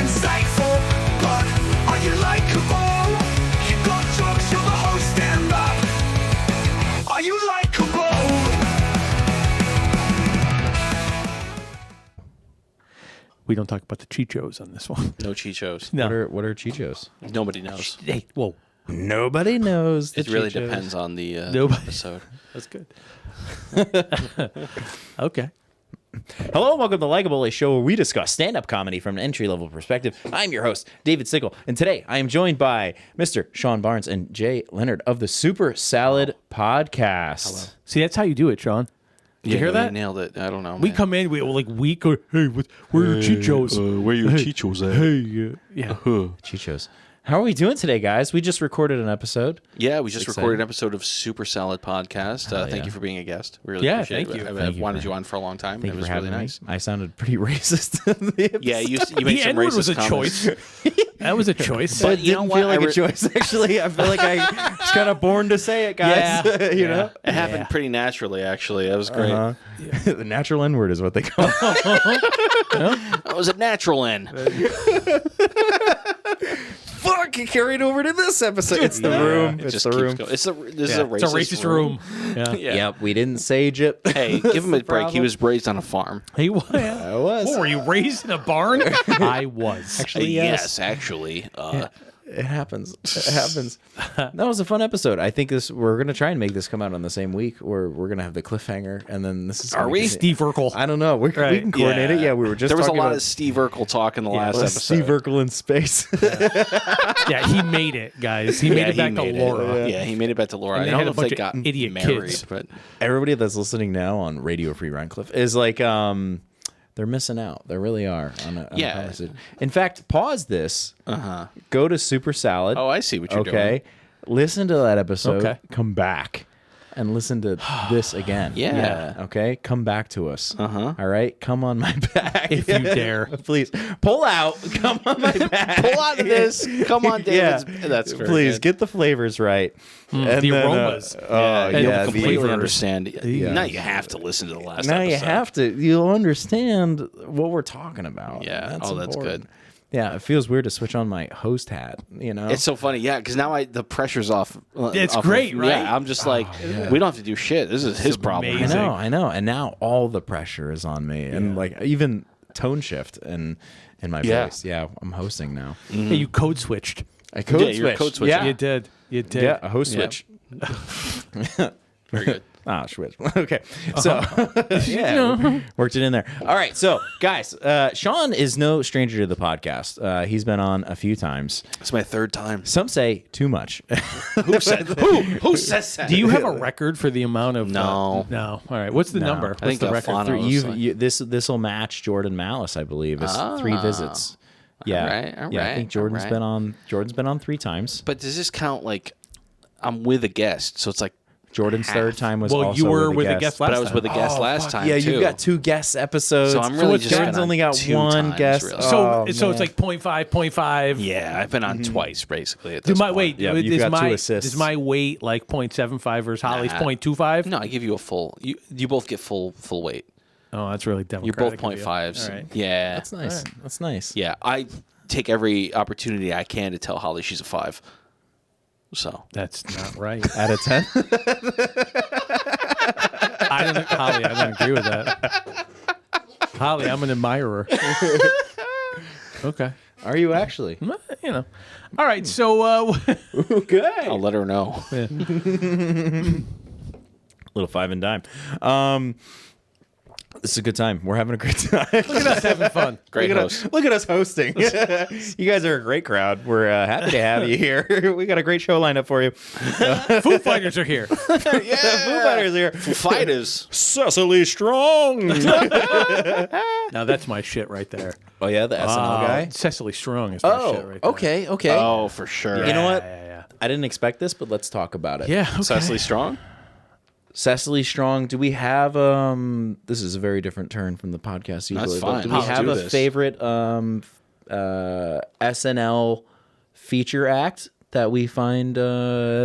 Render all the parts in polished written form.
insightful, but are you likable? You got jokes, you're the host, stand up. Are you likable? We don't talk about the Chichos on this one. No Chichos. No. What are Chichos? Nobody knows. Hey, whoa. Nobody knows. It really Chichos. depends on the Nobody- episode. That's good. Okay. Hello and welcome to Likeable, a show where we discuss stand-up comedy from an entry-level perspective. I'm your host, David Stickle, and today I am joined by Mr. Shawn Barnes and Jay Leonard of the Super Salad Podcast. Hello. See, that's how you do it, Sean. Did you hear that? Nailed it. I don't know. We man. come in, we like week or hey, where are your Chichos? Where your Chichos at? Hey, yeah. Chichos. How are we doing today, guys? We just recorded an episode. Yeah, we just Exciting. recorded an episode of Super Salad Podcast. Thank you for being a guest. We really Yeah, appreciate thank it. you. I've wanted you on for a long time. Thank It you was for really having nice. me. I sounded pretty racist in the episode. Yeah, you The made some N-word racist was a comments. choice. That was a choice. But It you know didn't what? feel like I a re- choice, actually. I feel like I was kind of born to say it, guys. Yeah. you know? It happened pretty naturally, actually. That was great. The natural N-word is what they call it. That was a natural end. Fuck, it carried over to this episode. It's the room. It It's just the keeps room. going. This is Yeah, a racist, it's a racist room. Yeah. Yeah. Yep, we didn't sage it. Hey, give him a break. He was raised on a farm. He was. I was. What, were you raised in a barn? I was. Actually, Yes, actually. It happens. It happens. That was a fun episode. I think we're going to try and make this come out on the same week, or we're going to have the cliffhanger, and then this is. Are gonna we? be- Steve Urkel. I don't know. We can coordinate it. Yeah, we were just. There was a talking lot about of Steve Urkel talk in the last episode. Steve Urkel in space. Yeah, he made it, guys. He made it back to Laura. Yeah, he made it back to Laura. And I they don't had know a if they bunch of got idiot married, kids. but Everybody that's listening now on Radio Free Rhincliffe is like, they're missing out. They really are on a Yeah. conversation. In fact, pause this. Go to Super Salad. oh, I see what you're doing. Okay. Listen to that episode. Okay. Come back and listen to this again. Yeah. Okay. Come back to us. All right. Come on my back. If you dare. Please pull out. Come on my back. Pull out of this. Come on, David. That's very Please good. get the flavors right. And the then, aromas. Oh You'll yeah. completely flavors. understand. Yeah. Now you have to listen to the last Now episode. you have to. You'll understand what we're talking about. Yeah. That's That's important. good. Yeah, it feels weird to switch on my host hat. You know, It's so funny, yeah, because now the pressure's off. It's off great, of, right? Yeah, I'm just like, we don't have to do shit. This is his problem. amazing. I know. And now all the pressure is on me, and like even tone shift in my Yeah. voice. Yeah, I'm hosting now. Hey, you code switched. I code Yeah, you're switched. code switching. Yeah, You did. You did. yeah, a host Yeah. switch. Very good. Switch. Okay, so yeah, worked it in there. All right, so guys, Shawn is no stranger to the podcast. He's been on a few times. It's my third time. Some say too much. Who said? Who says that? Do you have a record for the amount of? No. No. All right. What's the number? What's think the Alfano- record? This will match Jordan Malice, I believe. It's 3 visits. Yeah, all yeah. I right, think Jordan's all right. been on 3 times. But does this count like I'm with a guest? So it's like Jordan's half. third time was Well, also you were with with a guest last But time. I was with a guest last time. Yeah, too. you've got 2 guest episodes. So I'm really just Jordan's been on only got 2 one times, guest. really. So, Oh, so it's man. like 0.5. Yeah, I've been on twice basically. At Do this my point. wait? Yeah, you've is got 2 my assists. is my weight like 0.75 versus Holly's Nah. 0.25? No, I give you a full. You both get full weight. Oh, that's really You're democratic. both of you. 0.5s. All right. Yeah, That's nice. That's nice. yeah. I take every opportunity I can to tell Holly she's a 5. So That's not right. Out of 10. Holly, I don't agree with that. Holly, I'm an admirer. Okay. Are you actually? You know. All right. So, Okay. I'll let her know. Little 5 and dime. This is a good time. We're having a great time. look at us having fun. Great Look at host. Look at us hosting. You guys are a great crowd. We're happy to have you here. We got a great show lined up for you. Foo Fighters are here. Foo Fighters here. Fighters. Cecily Strong. Now that's my shit right there. Oh yeah, the SNL guy. Cecily Strong is my shit right there. Okay. Oh, for sure. You know what? Yeah. I didn't expect this, but let's talk about it. Yeah. Okay. Cecily Strong. Cecily Strong. Do we have this is a very different turn from the podcast usually. That's but fine. do we Let's have do a this. favorite SNL feature act that we find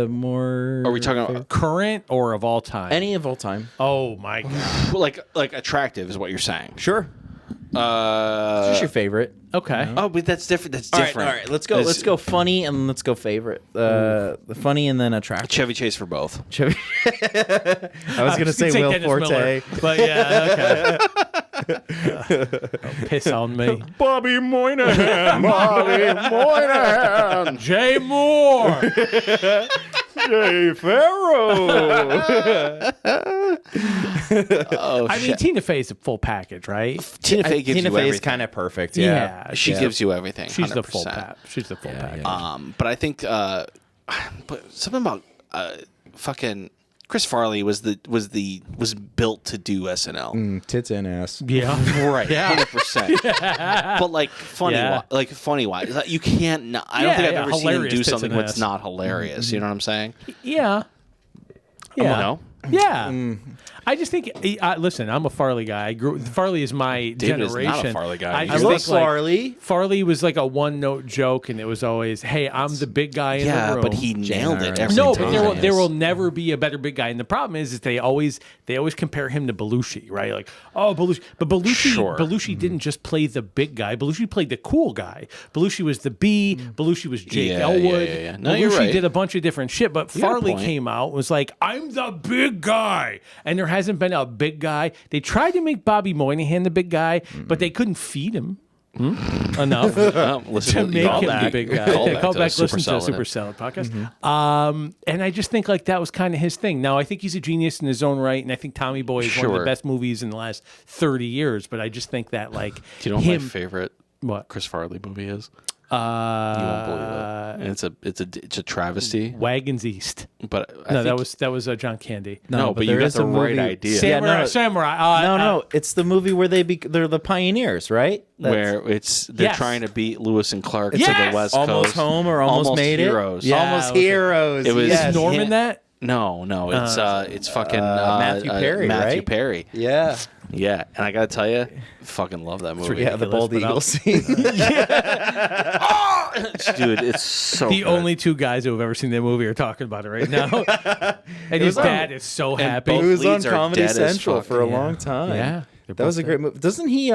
more? Are we talking about Current or of all time? any of all time? Oh my god. like attractive is what you're saying? Sure. Who's your favorite? Okay. Oh, but that's different. That's All right, different. all right. Let's go. Let's go funny and let's go favorite. The funny and then attractive. Chevy Chase for both. Chevy. I was gonna say Will Dennis Forte. Miller, but yeah, okay. Don't piss on me. Bobby Moynihan. Bobby Moynihan. Jay Moore. Jay Farrow. Oh, I mean, Tina Fey's a full package, right? Tina Fey gives Tina you Fey is everything. kind of perfect. Yeah. She gives you everything. She's 100%. the full pack. She's the full package. But I think but something about fucking Chris Farley was built to do SNL. Tits and ass. Yeah. Right, Yeah. 100%. But like funny, Yeah. funny wise, you can't. I don't think I've ever seen him hilarious do tits something and that's ass. not hilarious. You know what I'm saying? Yeah. Yeah. No. Yeah. I just think, listen, I'm a Farley guy. Farley is my David is generation. not a Farley guy. I I just love think, like, Farley. Farley was like a one-note joke, and it was always, "Hey, I'm the big guy in the Yeah, room." but he nailed it every No, time. but there will never be a better big guy. And the problem is they always compare him to Belushi, right? Like, oh, Belushi. But Belushi didn't just play the big guy. Belushi played the cool guy. Belushi was the B. Belushi was Jake Yeah, Elwood. yeah. No, Belushi you're right. did a bunch of different shit. But got a Farley point. came out and was like, I'm the big guy. And there hasn't been a big guy. They tried to make Bobby Moynihan the big guy, but they couldn't feed him enough. Listen, To make him the big guy. Call back, listen to the Supersalad. Super Salad podcast. And I just think like that was kind of his thing. Now I think he's a genius in his own right, and I think Tommy Boy is one of Sure. the best movies in the last 30 years. But I just think that like Do you know what him, my favorite what Chris Farley movie is? You won't believe it. And it's a travesty. Wagons East. But I No, think, that was John Candy. no, but you there got is the a right movie- idea. Yeah, no. Samurai. No, it's the movie where they're the pioneers, right? Where they're Yes. trying to beat Lewis and Clark Yes! to the West Almost Coast. Home or Almost Made Heroes. It. Yeah, Almost okay. Heroes. It was- yes. Is Norman him- that? No, it's fucking Matthew Perry, Matthew right? Perry. Yeah. Yeah, and I gotta tell you, fucking love that movie. Yeah, the ridiculous, bald but eagle I'll- scene. Dude, it's so The good. only two guys who have ever seen that movie are talking about it right now. And his dad is so happy. both It was on leads are Comedy dead as Central fuck. for a Yeah. long time. Yeah. They're That was both a great movie. Doesn't he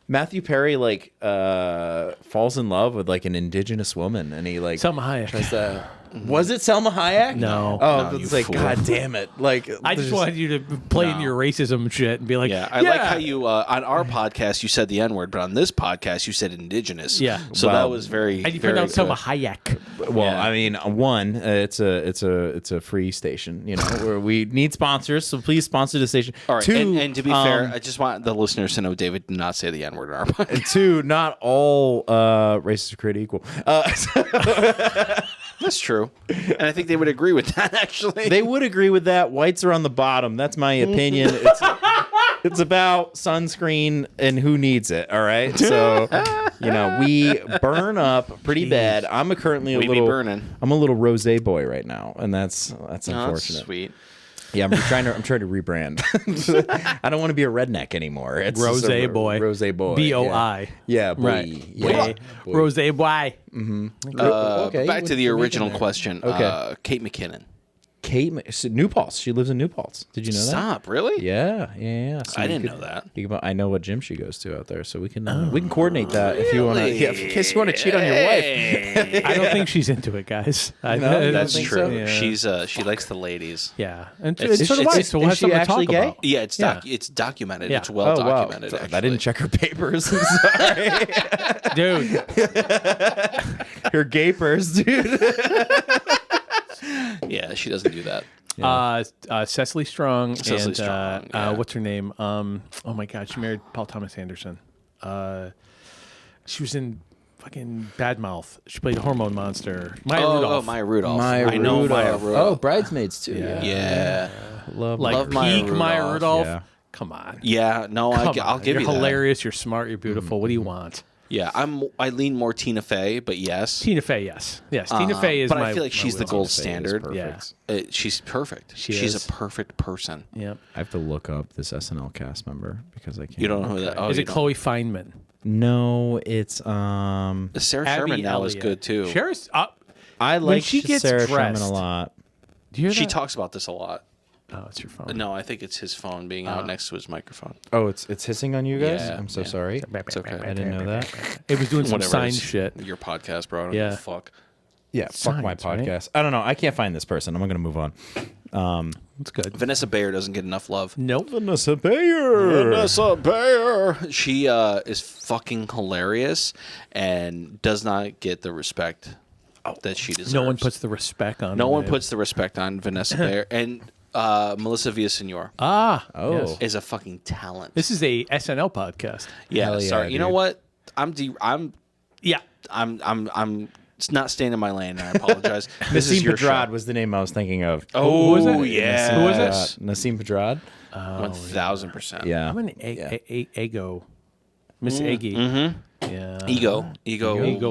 Matthew Perry like falls in love with like an indigenous woman and he like Selma Hayek. tries to Was it Selma Hayek? No. Oh, No, it's you like fool. God damn it. Like I just wanted you to play into your racism shit and be like, Yeah, I like how you on our podcast you said the N word, but on this podcast you said indigenous. Yeah. so Wow. that was very. and you very pronounce Selma good. Hayek. Well, Yeah. I mean, one, it's a free station, you know, where we need sponsors, so please sponsor the station. All right, Two, and to be fair, I just want the listeners to know David did not say the N word on our podcast. and two, not all races are created equal. That's true, and I think they would agree with that. Actually, They would agree with that. Whites are on the bottom. That's my opinion. It's about sunscreen and who needs it. All right, so we burn up pretty bad. I'm currently We be burning. I'm a little rosé boy right now, and that's Oh, that's unfortunate. sweet. Yeah, I'm trying to rebrand. I don't want to be a redneck anymore. It's just Rosé a boy. Rosé boy. B-O-I. Yeah, boy. Right. Yeah. Boy. Rose boy. Okay, Back to the you're original making there. question. Okay. Kate McKinnon. New Paltz. She lives in New Paltz. Did you know that? Stop, really? Yeah. So I we didn't could- know that. I know what gym she goes to out there, so we can coordinate that if you want to. Yeah, in case you want to cheat on your wife. I don't think she's into it, guys. I No, you don't That's think true. so? Yeah. She likes the ladies. Yeah. And It's- so do it's- I. is- So we'll have is she something to actually talk gay? about. Yeah, Yeah. it's documented. Yeah. It's well documented. I actually. didn't check her papers. I'm sorry. Dude. Her gapers, dude. Yeah, she doesn't do that. Cecily Strong Cecily and Strong, yeah. what's her name? Oh my God, she married Paul Thomas Anderson. She was in fucking Bad Mouth. She played a hormone monster. Maya Rudolph. Maya Rudolph. Maya I know Maya Rudolph. Rudolph. Oh, Bridesmaids too. Yeah. Love like love Maya peak Maya Rudolph. Rudolph. Yeah. Come on. Yeah, no, Come I'll on. give You're you that. hilarious. You're smart. You're beautiful. What do you want? Yeah, I lean more Tina Fey, but yes. Tina Fey, yes. Tina Fey is but my I feel like she's the my gold Tina Fey. standard. Perfect. She's perfect. She she's is. a perfect person. Yep. I have to look up this SNL cast member because I can't. You don't know who that? Oh, Is you it don't. Chloe Feynman? No, it's Sarah Abby Sherman now is Elliott. good too. Sarah's I like she gets Sarah dressed- Sherman a lot. Do you hear She that? talks about this a lot. Oh, it's your phone. No, I think it's his phone being out next to his microphone. Oh, it's hissing on you guys. Yeah, I'm so yeah. sorry. It's okay. I didn't know that. It was doing some Whatever it sign is. shit. Your podcast, bro. I don't Yeah. give a fuck. Yeah, fuck my Science, right? podcast. I don't know. I can't find this person. I'm going to move on. It's good. Vanessa Bayer doesn't get enough love. Nope. Vanessa Bayer. Vanessa Bayer. She is fucking hilarious and does not get the respect that she deserves. No one puts the respect on. No her one name. puts the respect on Vanessa Bayer. And Melissa Villasenor Oh. Yes. is a fucking talent. This is a SNL podcast. Yeah, Hell yeah, sorry. You know dude. what? Yeah. I'm it's not staying in my lane. And I apologize. This is Nassim your Pedrad show. was the name I was thinking of. Oh, was it? yeah. Who was it? Nassim Pedrad. 1000%. Yeah. I'm an ego. Miss Eggy. Yeah. Ego. Ego. Rigo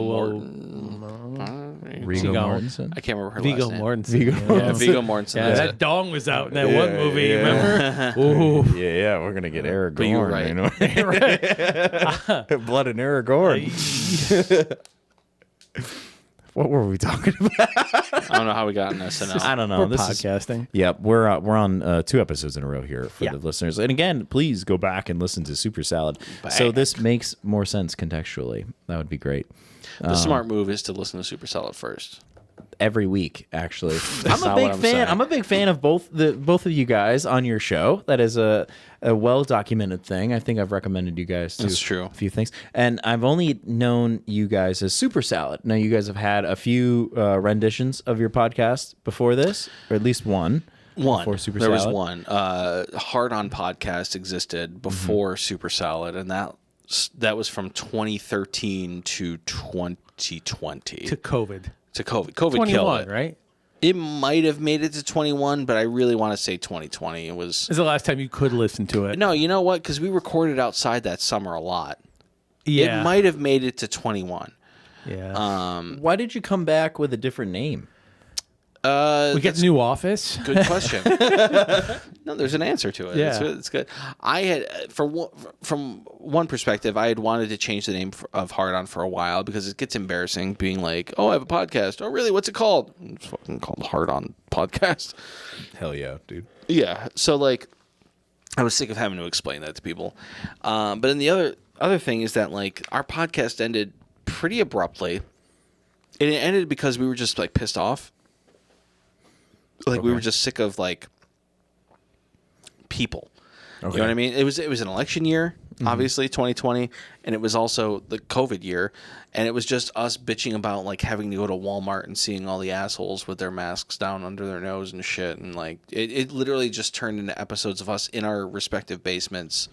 Seagal. Mortensen. I can't remember her Vigo last name. Mortensen. Yeah, Viggo Mortensen. Yeah, that's that it. dong was out in that one movie. Remember? Ooh. Yeah, we're gonna get Aragorn. But you're right. Blood and Aragorn. What were we talking about? I don't know how we got in SNL. I don't know. We're This is podcasting. yeah. We're on 2 episodes in a row here for the listeners. And again, please go back and listen to Super Salad. So this makes more sense contextually. That would be great. The smart move is to listen to Super Salad first. Every week, actually. I'm a not big what I'm fan. saying. I'm a big fan of both of you guys on your show. That is a well documented thing. I think I've recommended you guys to That's true. a few things, and I've only known you guys as Super Salad. Now you guys have had a few renditions of your podcast before this, or at least one. Before Super There was Salad? one. Hard On Podcast existed before Super Salad, and that was from 2013 to 2020 To COVID. to COVID. COVID 21, killed it. right? It might have made it to 21, but I really want to say 2020. It was. This is the last time you could listen to it. No, you know what? Because we recorded outside that summer a lot. Yeah. It might have made it to 21. Yeah. Why did you come back with a different name? We get the new office. Good question. No, there's an answer to it. Yeah. It's good. I had, from one perspective, I had wanted to change the name of Hard On for a while because it gets embarrassing being like, oh, I have a podcast. Oh, really? What's it called? It's fucking called Hard On Podcast. Hell yeah, dude. Yeah. So, like, I was sick of having to explain that to people. But then the other thing is that, like, our podcast ended pretty abruptly. And it ended because we were just, like, pissed off. Like, we were just sick of, like, people. Okay. You know what I mean? It was an election year, obviously, 2020, and it was also the COVID year, and it was just us bitching about, like, having to go to Walmart and seeing all the assholes with their masks down under their nose and shit, and, like, it literally just turned into episodes of us in our respective basements,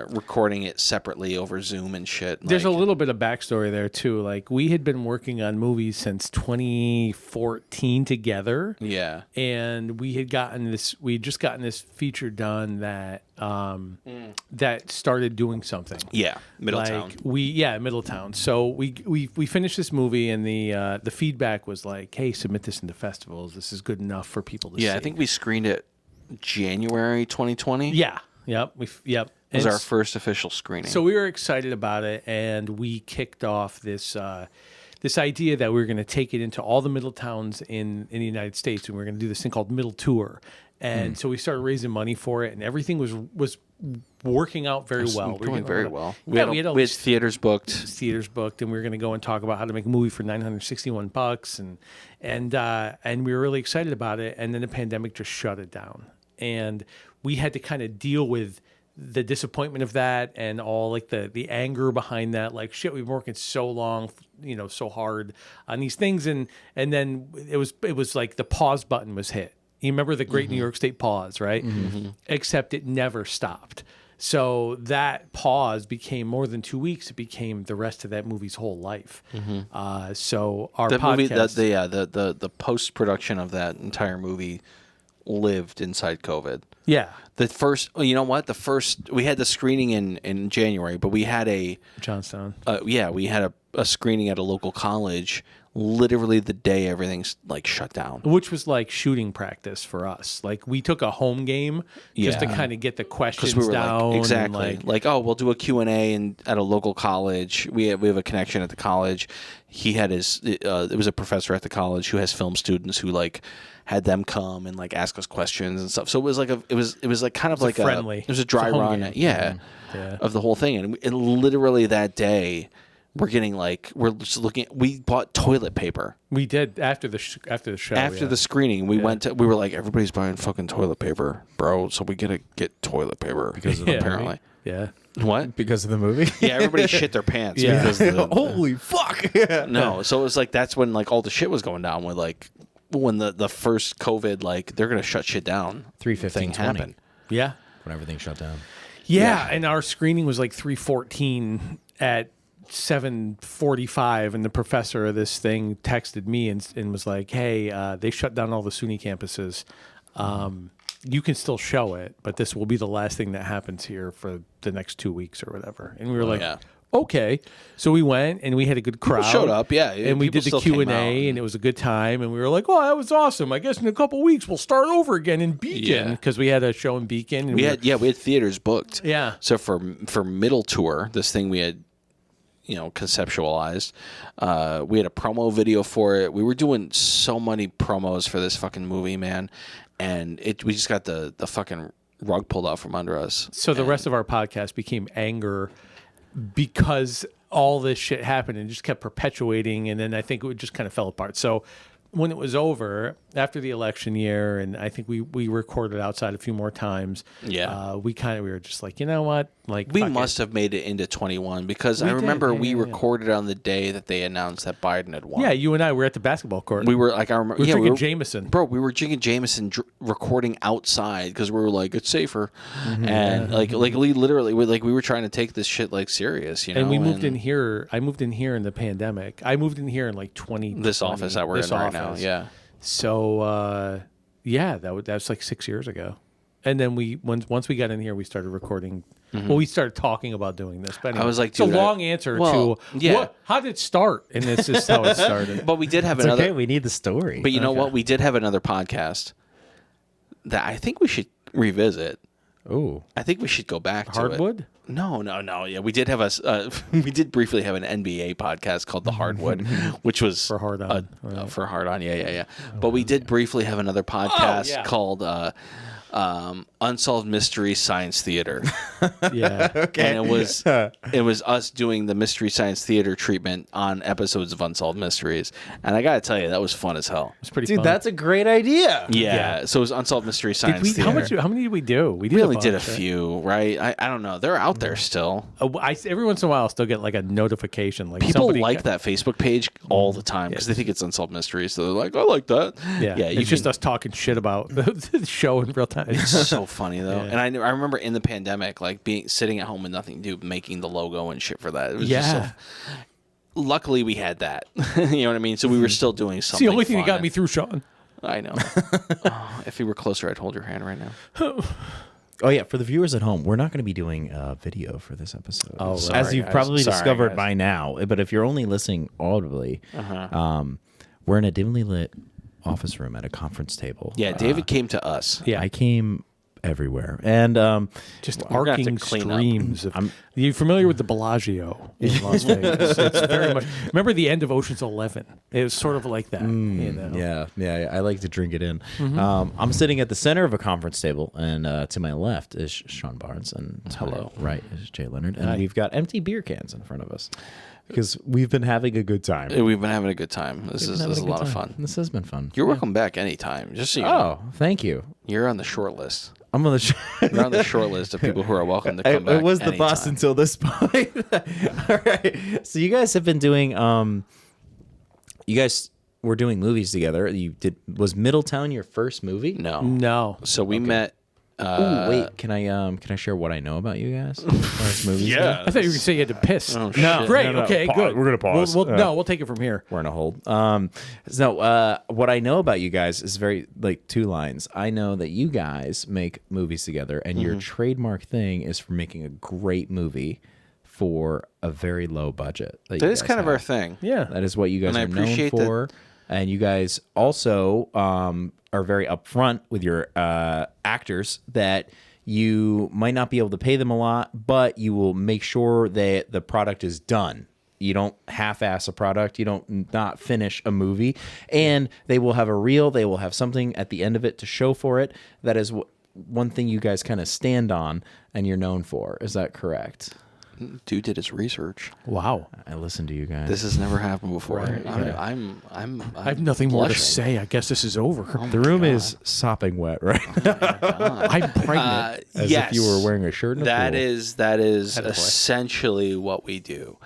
recording it separately over Zoom and shit. There's like, a little bit of backstory there too. Like we had been working on movies since 2014 together. Yeah. And we had just gotten this feature done that that started doing something. Yeah. Middletown. Like Middletown. So we finished this movie and the feedback was like, hey, submit this into festivals. This is good enough for people to see. Yeah, I think we screened it January 2020. Yeah. Yep. It was our first official screening. So we were excited about it, and we kicked off this this idea that we were going to take it into all the middle towns in the United States, and we were going to do this thing called Middle Tour. And so we started raising money for it, and everything was working out very well. We were doing getting very a lot of- well. Yeah, We we had all had these theaters booked. theaters booked, and we were going to go and talk about how to make a movie for $961, and we were really excited about it. And then the pandemic just shut it down, and we had to kind of deal with the disappointment of that and all like the anger behind that. Like, shit, we've been working so long, so hard on these things, and then it was like the pause button was hit. You remember the Great New York State pause, right? Except it never stopped. So that pause became more than 2 weeks. It became the rest of that movie's whole life. So our The movie, podcast, the post production of that entire movie lived inside COVID. yeah, The first, you know what? We had the screening in January, but we had Johnstown. we had a a screening at a local college. Literally the day everything's like shut down. Which was like shooting practice for us. Like we took a home game just to Yeah. kind of get the questions We were down. like, exactly. And Like, oh, we'll do a Q&A at a local college. We have a connection at the college. He had it was a professor at the college who has film students who like had them come and like ask us questions and stuff. So it was like it was like kind of like friendly. it was a dry home run, game. Yeah. of the whole thing. And literally that day we're just looking. We bought toilet paper We did after the show. after the screening. We were like, everybody's buying fucking toilet paper, bro. So we gotta get toilet paper because apparently. Yeah. What? Because of the movie. Yeah, everybody shit their pants Yeah. because of the, Holy fuck! no. So it was like that's when like all the shit was going down with like when the first COVID like they're gonna shut shit down. 3:15, thing 20. happened. Yeah. When everything shut down. Yeah, and our screening was like 3:14 at 7:45, and the professor of this thing texted me and was like, "Hey, they shut down all the SUNY campuses. You can still show it, but this will be the last thing that happens here for the next 2 weeks or whatever." And we were like, yeah. "Okay." So we went and we had a good crowd. showed up, yeah, and we people did the still came Q&A, out. and it was a good time. And we were like, "Oh, that was awesome. I guess in a couple weeks we'll start over again in Beacon Yeah. because we had a show in Beacon." And We had theaters booked. Yeah. So for middle tour, this thing we had, conceptualized. We had a promo video for it. We were doing so many promos for this fucking movie, man, and we just got the fucking rug pulled out from under us. So the rest of our podcast became anger because all this shit happened and just kept perpetuating. And then I think it just kind of fell apart. So when it was over after the election year, and I think we recorded outside a few more times. Yeah. we were just like, you know what? Like We fuck must it. have made it into 21 because I We did, remember yeah, we yeah, yeah. recorded on the day that they announced that Biden had won. Yeah, you and I were at the basketball court. We were like, I remember, We were yeah, drinking Jameson. Bro, we were drinking Jameson, recording outside because we were like, it's safer, and like we literally, we were trying to take this shit like serious, you know. and we moved in here. I moved in here in the pandemic. I moved in here in like 2020. this office that we're in right now. Yeah, So that's like 6 years ago, and then once we got in here, we started recording. Well, we started talking about doing this. But anyway, I was like, it's a dude, long answer well, to yeah. how did it start, and this is how it started. but we did have It's another. okay. We need the story. But you know what? We did have another podcast that I think we should revisit. Oh, I think we should go back to Hardwood? it. No. Yeah, we did have we did briefly have an NBA podcast called The Hardwood, which was For Hard On, right. for Hard On. Yeah. But we did briefly have another podcast yeah. called Unsolved Mystery Science Theater. Yeah, okay. And it was us doing the Mystery Science Theater treatment on episodes of Unsolved Mysteries. And I gotta tell you, that was fun as hell. it's pretty dude, fun. that's a great idea. Yeah. So it was Unsolved Mystery Science Did we, Theater. how many did we do? We We only did a bunch, right? few, right? I don't know. They're out there still. Every once in a while, I'll still get like a notification. Like People somebody like that Facebook page all the time because they think it's Unsolved Mysteries. So they're like, I like that. Yeah, You it's just us talking shit about the show in real time. It's so funny though. And I remember in the pandemic, like sitting at home with nothing to do, making the logo and shit for that. It was just Yeah. luckily we had that. You know what I mean? So we were still doing It's something. the only thing that got fun. me through, Sean. I know. Oh, if you were closer, I'd hold your hand right now. Oh yeah, for the viewers at home, we're not going to be doing video for this episode. Oh, as sorry, you've guys. probably Sorry, discovered guys. by now. But if you're only listening audibly, we're in a dimly lit office room at a conference table. Yeah, David came to us. Yeah. I came everywhere, and Just We're gonna have to arcing clean up. streams. Are you familiar with the Bellagio in Las Vegas? It's very much. Remember the end of Ocean's 11? It was sort of like that. You know? Yeah, I like to drink it in. I'm sitting at the center of a conference table, and to my left is Shawn Barnes, and to my right is Jay Leonard, and we've got empty beer cans in front of us because we've been having a good time. We've been having a good time. This is a lot of fun. This has been fun. You're welcome back anytime. Just so you know. Oh, thank you. You're on the short list. I'm on the. You're on the short list of people who are welcome to come back. I was the boss anytime. until this point. All right. So you guys have been doing. You guys were doing movies together. Was Middletown your first movie? No. So we met. Ooh, wait. Can I share what I know about you guys? As far as movies go? I thought you were going to say you had to piss. Oh, no. shit. Great. No. Okay, Pause. good. We're gonna pause. We'll take it from here. We're in a hold. What I know about you guys is very like two lines. I know that you guys make movies together, and your trademark thing is for making a great movie for a very low budget. That is kind of our thing. Yeah. That is what you guys And I are known appreciate for. And you guys also are very upfront with your actors that you might not be able to pay them a lot, but you will make sure that the product is done. You don't half-ass a product. You don't not finish a movie. And they will have a reel. They will have something at the end of it to show for it. That is one thing you guys kind of stand on and you're known for. Is that correct? Dude did his research. Wow. I listened to you guys. This has never happened before. Right, I'm I have nothing more to blushing. say. I guess this is over. the room is sopping wet, right? I'm pregnant. As yes, if you were wearing a shirt in a That pool. is Attaboy. essentially what we do.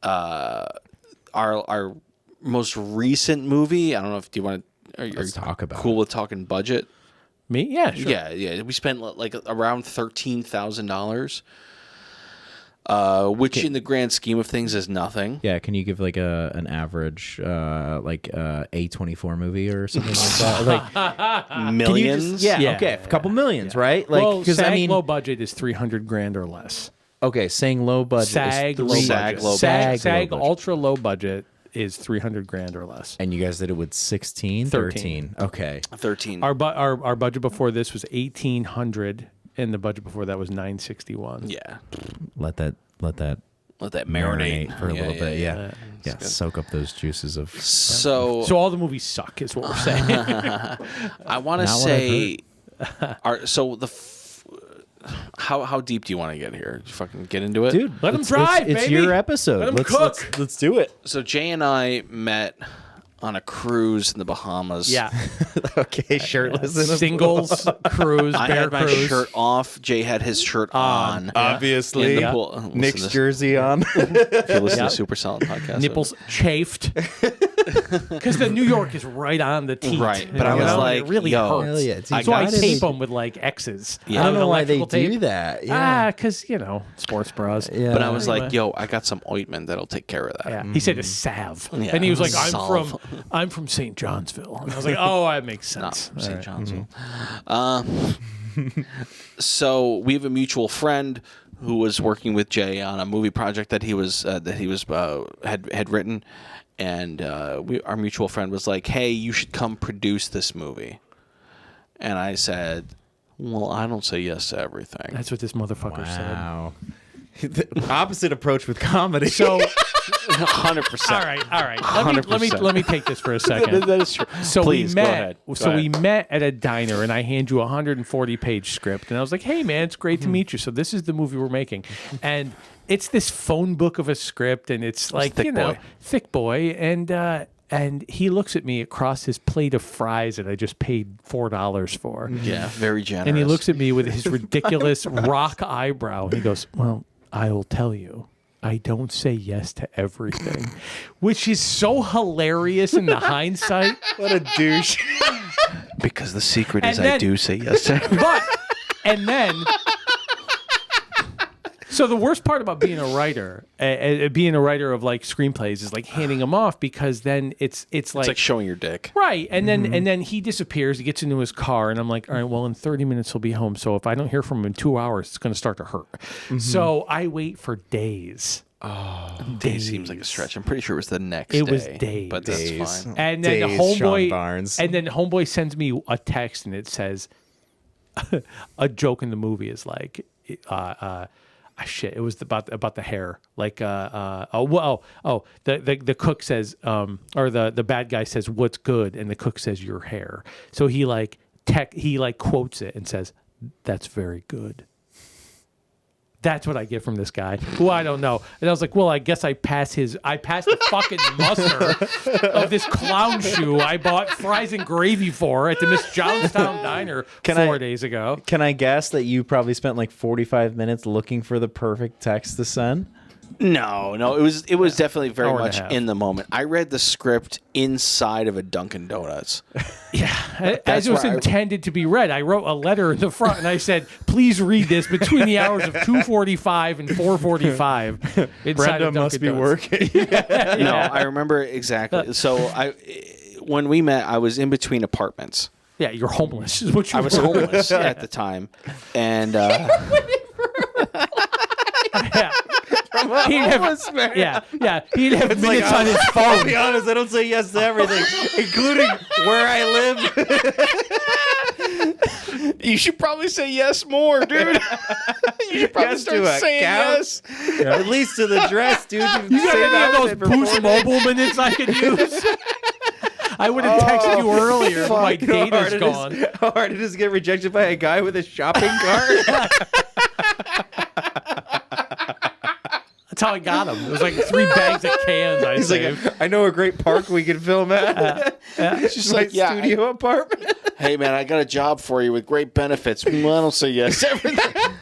Our most recent movie. I don't know if you want to. Let's talk about cool with talking budget. Me? Yeah, sure. Yeah. We spent like around $13,000, which in the grand scheme of things is nothing. Yeah, can you give like an average A24 movie or something like that? Like can you Millions. just- yeah, Yeah. okay, a couple millions, right? Like Well, because SAG I mean, low budget is $300,000 or less. okay, saying low budget, SAG is low three- SAG budget. low SAG, SAG low budget. ultra low budget is $300,000 or less. and you guys did it with 16, 13. Okay, 13. Our budget before this was $1,800, and the budget before that was $961. Yeah. let that Let that marinate marinate for a little bit. Yeah, Yeah. soak up those juices of. So So all the movies suck, is what we're saying. I want to Not what say, how deep do you want to get here? You fucking get into it, Dude, Let 'em it's- drive, It's baby. your episode. Let 'em let's cook. let's do it. So Jay and I met on a cruise in the Bahamas. Yeah. Okay, shirtless in a Singles cruise, I bear had my cruise. shirt off. Jay had his shirt on. Obviously, In the pool. Listen Nick's to this. jersey on. If you listen Yeah. to Super Salad podcast, Nipples chafed. Because the New York is right on the teat. Right, but I You was know, like, it really yo, hurts. Hell yeah, it's So I got it. tape them with like X's. Yeah. I don't know why they Electrical do tape. that. Yeah. Because, sports bras. Yeah. But I was like, Anyway. yo, I got some ointment that'll take care of that. Yeah. He said a salve. Yeah. And he was like, Salve. I'm from St. Johnsville. And I was like, oh, that makes Not sense. from All St. right. Johnsville. So we have a mutual friend who was working with Jay on a movie project that he was had written, and our mutual friend was like, "Hey, you should come produce this movie." And I said, "Well, I don't say yes to everything." That's what this motherfucker said. Wow. The opposite approach with comedy. So, 100%. all right. Let me 100%. let me take this for a second. That is true. So Please, we go met. ahead. Go So we ahead. met at a diner, and I hand you a 140-page script, and I was like, "Hey, man, it's great to meet you. So this is the movie we're making," and it's this phone book of a script, and it's like Thick boy. thick boy, and he looks at me across his plate of fries that I just paid $4 for, Yeah, very generous. and he looks at me with his ridiculous rock eyebrow, and he goes, "Well, I will tell you, I don't say yes to everything," which is so hilarious in the hindsight. what a douche. because the secret is And I then- do say yes to everything. But, and then, so the worst part about being a writer, being a writer of like screenplays, is like handing them off, because then it's like, It's like showing your dick. right, and then he disappears. He gets into his car, and I'm like, all right, well, in 30 minutes he'll be home. So if I don't hear from him in 2 hours, it's going to start to hurt. So I wait for days. Day seems like a stretch. I'm pretty sure it was the next day. It was days. But that's Days. fine. And then Days, homeboy, Shawn Barnes. and then homeboy sends me a text, and it says, a joke in the movie is like, shit, it was about the hair. Like, the cook says, or the bad guy says, "What's good?" And the cook says, "Your hair." So he quotes it and says, "That's very good." That's what I get from this guy, who I don't know. And I was like, well, I guess I passed the fucking muster of this clown shoe I bought fries and gravy for at the Miss Johnstown Diner 4 days ago. Can I guess that you probably spent like 45 minutes looking for the perfect text to send? No, it was definitely very Hour and a much half. in the moment. I read the script inside of a Dunkin' Donuts. Yeah, as it was where I- intended to be read. I wrote a letter in the front, and I said, please read this between the hours of 2:45 and 4:45. Brenda must be working. No, I remember exactly. So when we met, I was in between apartments. Yeah, you're homeless, is what you I was were. homeless at the time, and Yeah. he'd have, yeah, he'd have minutes on his I'll phone. be honest, I don't say yes to everything, including where I live. You should probably say yes more, dude. You should probably Yes to start a saying couch. yes. At least to the dress, dude. You got any of those Boost Mobile minutes I could use? I would have texted you earlier, but my data's gone. How hard it is to get rejected by a guy with a shopping cart? That's how I got him. It was like 3 bags of cans I He's saved. like, I know a great park we can film at. It's just My like, yeah, studio apartment. hey, man, I got a job for you with great benefits. Well, I don't say yes to everything.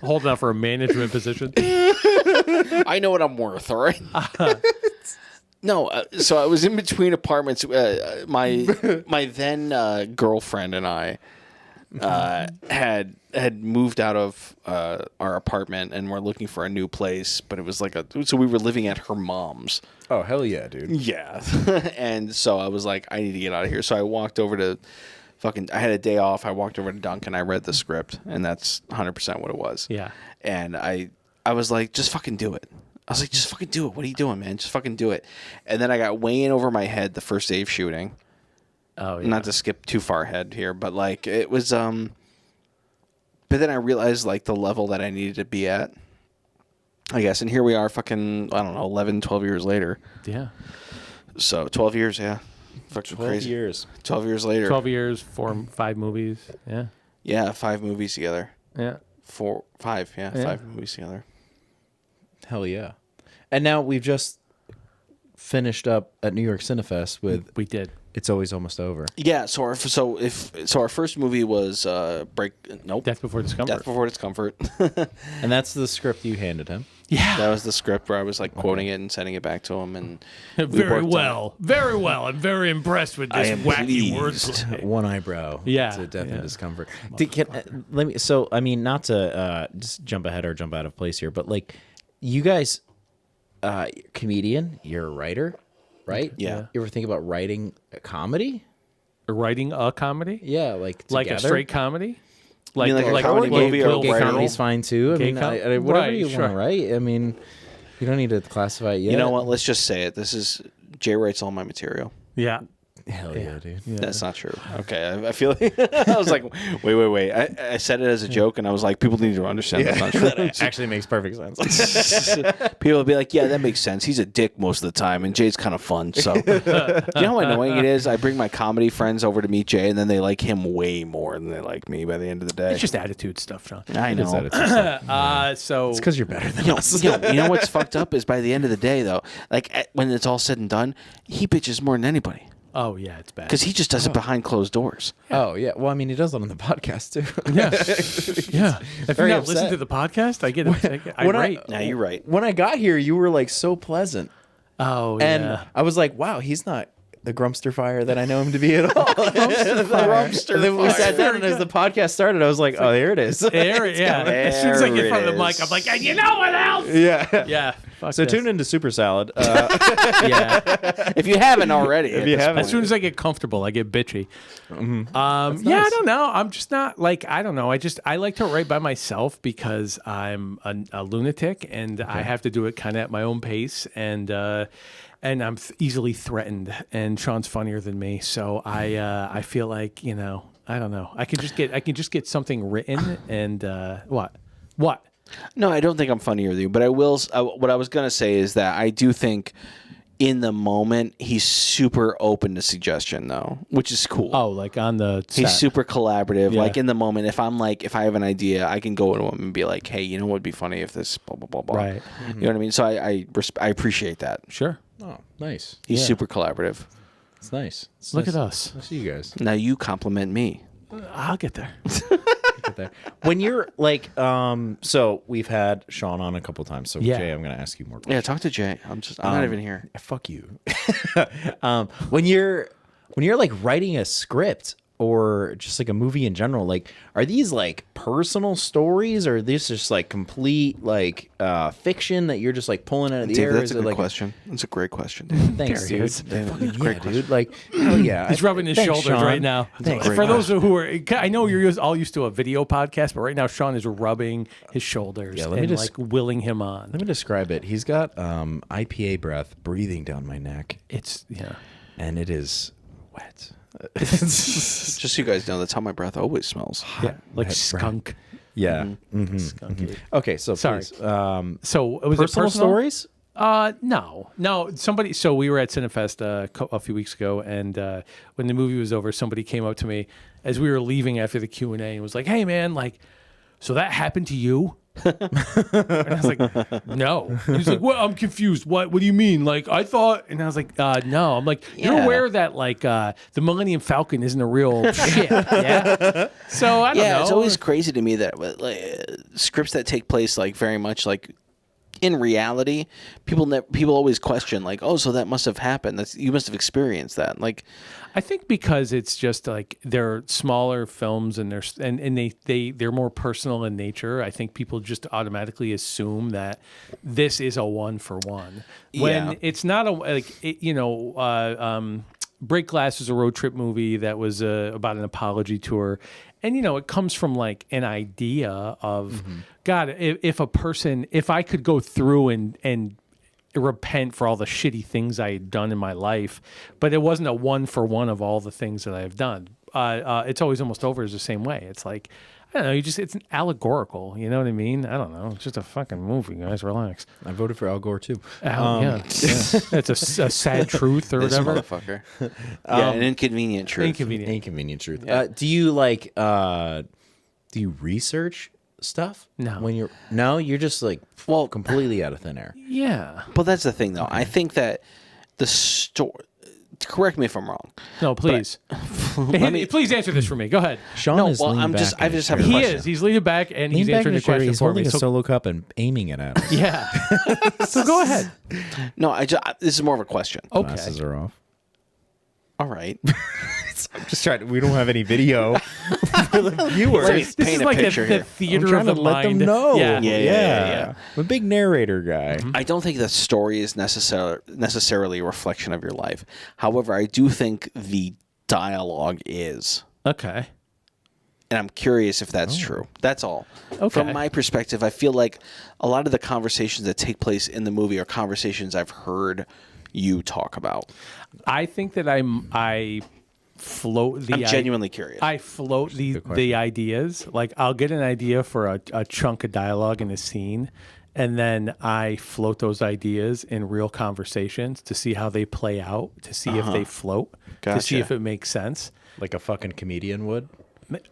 Holding out for a management position. I know what I'm worth, all right? No, so I was in between apartments. My then girlfriend and I had moved out of our apartment and we're looking for a new place, but it was like so we were living at her mom's. Oh, hell yeah, dude. Yeah. And so I was like, I need to get out of here. So I walked over to I had a day off. I walked over to Dunkin'. I read the script, and that's 100% what it was. Yeah. And I was like, just fucking do it. I was like, just fucking do it. What are you doing, man? Just fucking do it. And then I got way in over my head the first day of shooting. Oh, yeah. Not to skip too far ahead here, but like it was but then I realized like the level that I needed to be at, I guess. And here we are fucking, I don't know, 11, 12 years later. Yeah. So 12 years, yeah. Fucking 12 crazy. years. 12 years later. 12 years, 5 movies. Yeah. Yeah, 5 movies together. Yeah. 5 Yeah. movies together. Hell yeah. And now we've just finished up at New York Cinefest with We did. It's Always Almost Over. Yeah, so our first movie was Death Before Discomfort. Death Before Discomfort. And that's the script you handed him. Yeah. That was the script where I was like quoting it and sending it back to him, and we Very worked on it. Very well. I'm very impressed with this wacky pleased. wordplay. One eyebrow. Yeah, To Death yeah. and Discomfort. Let me. So I mean, not to just jump ahead or jump out of place here, but like, you guys, comedian, you're a writer, right? Yeah. You ever think about writing a comedy? Writing a comedy? Yeah, like Like a together? straight comedy? mean like a comedy movie or Will Gay writing? Ferrell? comedy's fine too. I Gay mean, com- whatever right, you sure. want to write. I mean, you don't need to classify it yet. You know what? Let's just say it. This is Jay writes all my material. Yeah. Hell yeah, dude. Yeah. That's not true. Okay, I feel like I was like, wait. I said it as a joke, and I was like, people need to understand that's not true. That actually makes perfect sense. People will be like, yeah, that makes sense. He's a dick most of the time, and Jay's kind of fun. So, you know how annoying it is? I bring my comedy friends over to meet Jay, and then they like him way more than they like me by the end of the day. It's just attitude stuff, Sean. I know. So It's because you're better than You know, us. you know what's fucked up is by the end of the day, though, like when it's all said and done, he bitches more than anybody oh yeah, it's bad. because he just does it behind closed doors. Oh yeah. Well, I mean, he does it on the podcast too. yeah. Yeah. If you Very not upset. listen to the podcast, I get I When rate. Now you're right. When I got here, you were like so pleasant, Oh and yeah. I was like, wow, he's not the Grumpster Fire that I know him to be at all. Grumpster And then we Fire. sat down, and as the podcast started, I was like, oh, there it is. There, yeah. As soon as I get in front of the There mic, it I'm like, and you know what else? yeah. Yeah. Fuck So this. tune into Super Salad. Yeah. If you haven't already, If you haven't. As soon as I get comfortable, I get bitchy. Yeah, I don't know. I'm just not like I don't know. I like to write by myself because I'm a lunatic and I have to do it kind of at my own pace and I'm easily threatened. And Sean's funnier than me, so I feel like I don't know. I can just get something written and what. No, I don't think I'm funnier than you, but I will. What I was gonna say is that I do think, in the moment, he's super open to suggestion, though, which is cool. Oh, like on the set. He's super collaborative. Yeah. Like in the moment, if I have an idea, I can go to him and be like, "Hey, you know what would be funny if this blah blah blah blah." Right. You know what I mean? So I appreciate that. Sure. Oh, nice. He's super collaborative. It's nice. It's Look nice. at us. I see you guys. Now you compliment me. I'll get there. Get there. When you're like, so we've had Shawn on a couple times. So Yeah. Jay, I'm going to ask you more Yeah, questions. talk to Jay. I'm not even here. Fuck you. When you're like writing a script, or just like a movie in general, like, are these like personal stories, or are these just like complete like fiction that you're just like pulling out of the David, air? that's a good like question. That's a great question, David. Thanks, There he dude. is. Fucking yeah, dude. Like, hell yeah. He's rubbing his Thanks, shoulders Shawn. right now. Thanks. For those who are, I know you're all used to a video podcast, but right now Shawn is rubbing his shoulders let me and just- like willing him on. Let me describe it. He's got IPA breath breathing down my neck, It's and it is wet. Just so you guys know, that's how my breath always smells. like wet breath. skunk. Yeah. Skunky. Okay, so Sorry. please, So was personal it personal stories? No. Somebody. So we were at Cinefest a few weeks ago, and when the movie was over, somebody came up to me as we were leaving after the Q&A and was like, "Hey, man, like, so that happened to you?" And I was like, "No." And he's like, "Well, I'm confused. What do you mean? Like, I thought." And I was like, "No." I'm like, "You're Yeah. aware that like the Millennium Falcon isn't a real ship, yeah?" So I don't know. It's always crazy to me that scripts that take place like very much like in reality, people always question like, oh, so that must have happened. You must have experienced that. Like, I think because it's just like they're smaller films and they're more personal in nature. I think people just automatically assume that this is a one for one when Yeah. it's not Break Glass is a road trip movie that was about an apology tour. And, it comes from like an idea of, God, if I could go through and repent for all the shitty things I had done in my life, but it wasn't a one for one of all the things that I've done. It's always almost over as the same way. It's like, I don't know, it's an allegorical, you know what I mean? I don't know. It's just a fucking movie, guys. Relax. I voted for Al Gore too. Yeah. It's a sad truth or this whatever. motherfucker. Yeah, an inconvenient truth. Inconvenient. Inconvenient truth. Do you like? Do you research stuff? No. You're just like completely out of thin air. Yeah. But that's the thing, though. I think that the story. Correct me if I'm wrong. No, please. Please answer this for me. Go ahead. Shawn is leaning I'm back just. in I his just have a chair. He question. is. He's leaning back and Lean he's back in answering his the chair. question He's for holding me. a solo cup and aiming it at us. Yeah. So go ahead. No, this is more of a question. Okay. Glasses are off. All right. I'm just trying. We don't have any video for the viewers. Let me This paint is a like picture the here. theater I'm trying of the to let mind. them know. Yeah. Yeah. I'm a big narrator guy. I don't think the story is necessarily a reflection of your life. However, I do think the dialogue is. Okay. And I'm curious if that's true. That's all. Okay. From my perspective, I feel like a lot of the conversations that take place in the movie are conversations I've heard you talk about. I think that I float the I'm genuinely curious. I float the ideas. Like I'll get an idea for a chunk of dialogue in a scene, and then I float those ideas in real conversations to see how they play out, to see if they float, to see Gotcha. if it makes sense. Like a fucking comedian would.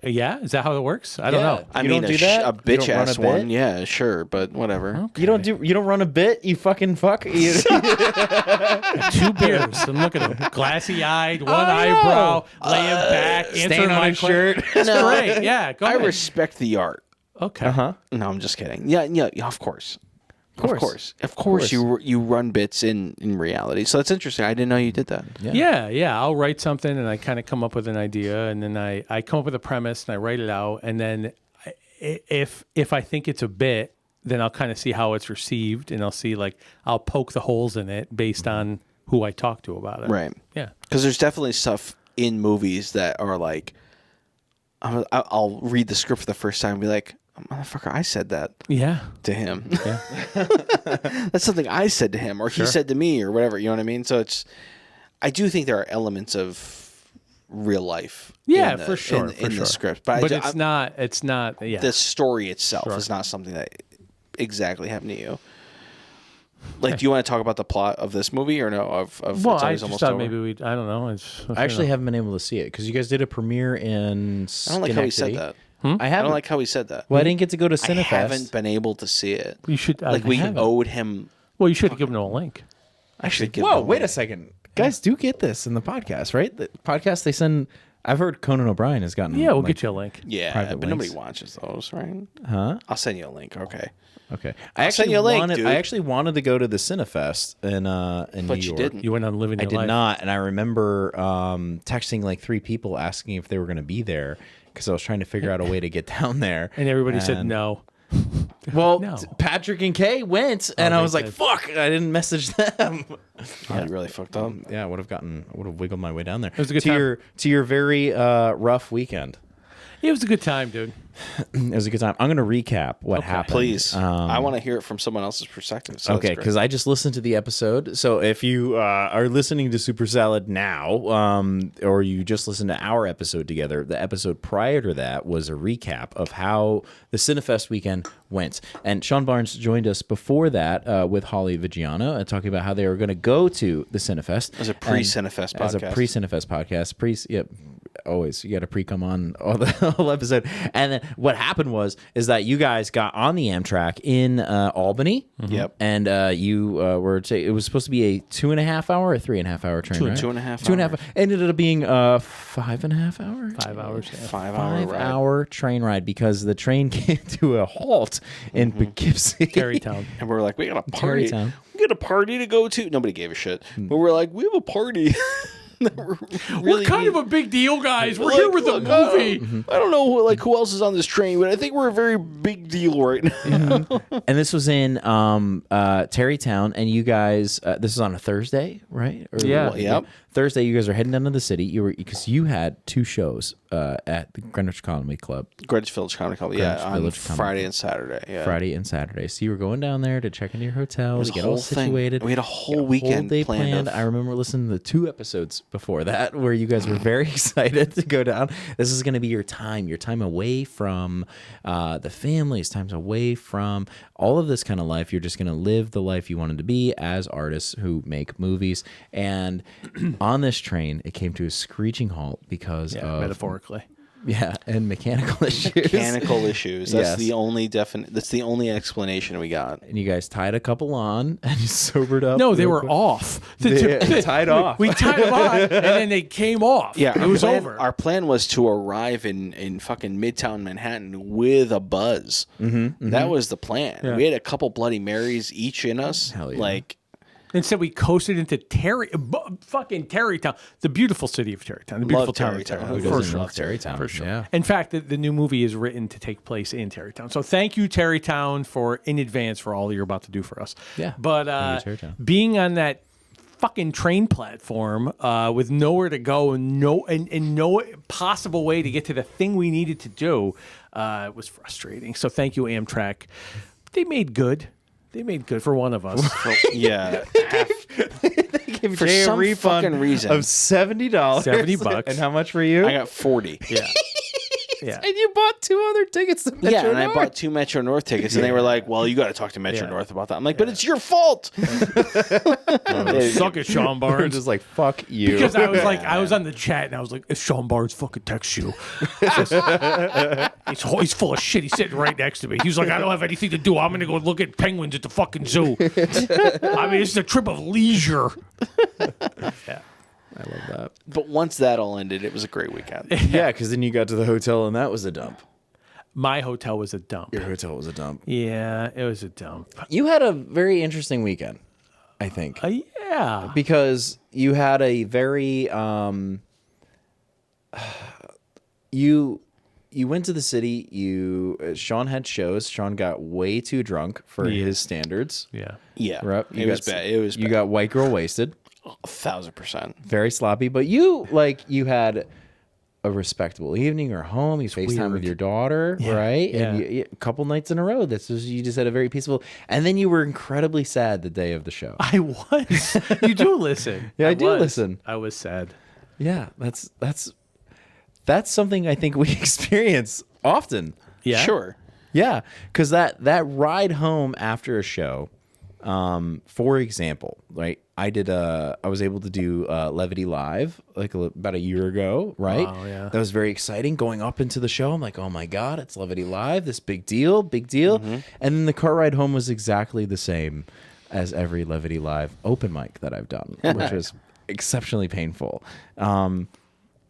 Yeah, is that how it works? I don't Yeah. know. I You mean, don't do that? a You bitch don't run a ass bit? one. Yeah, sure, but whatever. You don't run a bit. You fucking fuck. You- 2 beers and look at him, glassy eyed, one eyebrow, laying back, stain answering on my his question. shirt. That's great. Yeah, go I ahead. respect the art. Okay. No, I'm just kidding. Yeah, of course. Of course, you run bits in reality. So that's interesting. I didn't know you did that. Yeah. I'll write something and I kind of come up with an idea, and then I come up with a premise and I write it out, and then if I think it's a bit, then I'll kind of see how it's received, and I'll poke the holes in it based on who I talk to about it. Right. Yeah. Because there's definitely stuff in movies that are like, I'll read the script for the first time and be like, motherfucker, I said that Yeah. to him. Yeah. That's something I said to him, or he said to me, or whatever. You know what I mean? So I do think there are elements of real life. Yeah, in the, for sure. In for the sure. script, But it's not. Yeah. the story itself is not something that exactly happened to you. Like, do you want to talk about the plot of this movie or no? Of well, It's I Always just Almost thought Over? maybe I don't know. I actually haven't been able to see it because you guys did a premiere in. I don't like how he said Schenectady. that. I I haven't. don't like how he said that. Well, I didn't get to go to I Cinefest. haven't been able to see it. You should. Like, we owed him. Well, you should have given him a link. I should give Whoa! him Wait a second, guys. Do get this in the podcast, right? The podcast they send I've heard Conan O'Brien has gotten. Yeah, we'll like, get you a link. Yeah, private but nobody links. watches those, right? Huh? I'll send you a link. Okay. Okay. I'll send you a link, dude. I actually wanted to go to the Cinefest in New But you York. didn't. You went on living I your did life. not, and I remember texting like 3 people asking if they were going to be there because I was trying to figure out a way to get down there. And everybody said And- no. Well, No. Patrick and Kay went, and I they was like, did. "Fuck!" I didn't message them. Oh, you really fucked up. Yeah, I would have wiggled my way down there. It was a good time. To your very rough weekend. It was a good time, dude. It was a good time. I'm going to recap what happened. Please. I want to hear it from someone else's perspective. So Okay, because I just listened to the episode. So if you are listening to Super Salad now, or you just listened to our episode together, the episode prior to that was a recap of how the Cinefest weekend went. And Shawn Barnes joined us before that with Holly Vigiano, talking about how they were going to go to the Cinefest. As a pre-Cinefest podcast. As a pre-Cinefest podcast. Yep. Always, you got to pre-come on all the whole episode. And then what happened is that you guys got on the Amtrak in Albany. Yep. And you were it was supposed to be a 2.5 hour or 3.5 hour train, right? 2.5 2.5 hours. ended up being 5.5 hour. 5 hours. Yeah. 5 hour ride. 5-hour train ride because the train came to a halt in Poughkeepsie. Terrytown. And we're like, we got a party. Terrytown. We got a party to go to. Nobody gave a shit. But we're like, we have a party. We're kind of a big deal, guys. We're here with a movie. I don't know who else is on this train, but I think we're a very big deal right now. And this was in Terrytown, and you guys, this is on a Thursday, right? Or Yeah. Well, yep. Thursday, you guys are heading down to the city. Because you had 2 shows at the Greenwich Comedy Club, Greenwich Village Comedy Club. Greenwich Yeah, on Village Comedy Friday Club. and Saturday. Yeah. Friday and Saturday. So you were going down there to check into your hotel, was to a get all whole thing. situated. We had a whole weekend day planned of- I remember listening to the 2 episodes before that where you guys were very excited to go down. This is going to be your time away from the families, times away from all of this kind of life. You're just going to live the life you wanted to be as artists who make movies. And on this train, it came to a screeching halt because of Metaphorically. and mechanical issues. Mechanical issues. That's Yes. the only That's the only explanation we got. And you guys tied a couple on and you sobered up. No, they real were quick. off. They tied off. We tied them on, and then they came off. Yeah, it was over. Our plan was to arrive in fucking Midtown Manhattan with a buzz. That was the plan. Yeah. We had a couple Bloody Marys each in us. Hell yeah. Like, Instead, we coasted into fucking Terrytown, the beautiful city of Terrytown, the beautiful Love town of Terrytown. Terrytown. Who For doesn't sure. love Terrytown? For sure. Yeah. In fact, the new movie is written to take place in Terrytown. So thank you, Terrytown, in advance for all you're about to do for us. Yeah. But Thank you, Terrytown. being on that fucking train platform with nowhere to go and no possible way to get to the thing we needed to do was frustrating. So thank you, Amtrak. They made good. They made good for one of us. yeah. Give For Jay some a refund fucking reason. of $70. $70. And how much for you? I got 40. Yeah. Yeah. And you bought 2 other tickets to Metro Yeah, and I North. bought 2 Metro North tickets, and they were like, well, you got to talk to Metro Yeah. North about that. I'm like, but it's your fault. Suck it, Shawn We're Barnes. just like, fuck you. Because I was like, I was on the chat and I was like, if Shawn Barnes fucking texts you, he's full of shit. He's sitting right next to me. He's like, I don't have anything to do. I'm gonna go look at penguins at the fucking zoo. I mean, it's a trip of leisure. Yeah. I love that. But once that all ended, it was a great weekend. Yeah, because then you got to the hotel and that was a dump. My hotel was a dump. Your hotel was a dump. Yeah, it was a dump. You had a very interesting weekend, I think. Yeah. Because you had a very you went to the city. Sean had shows. Sean got way too drunk for his standards. Yeah. Yeah. Right? It was bad. It was You bad. got white girl wasted. 1,000%. Very sloppy. But you had a respectable evening or home. You FaceTime with weird. your daughter, right? Yeah. And a couple nights in a row. You just had a very peaceful. And then you were incredibly sad the day of the show. I was. You do listen. Yeah, I do was. listen. I was sad. Yeah, that's something I think we experience often. Yeah. Sure. Yeah, because that ride home after a show, for example, right? I was able to do Levity Live about a year ago, right? Wow, yeah. That was very exciting. Going up into the show, I'm like, oh my god, it's Levity Live! This big deal. And then the car ride home was exactly the same as every Levity Live open mic that I've done, which was exceptionally painful.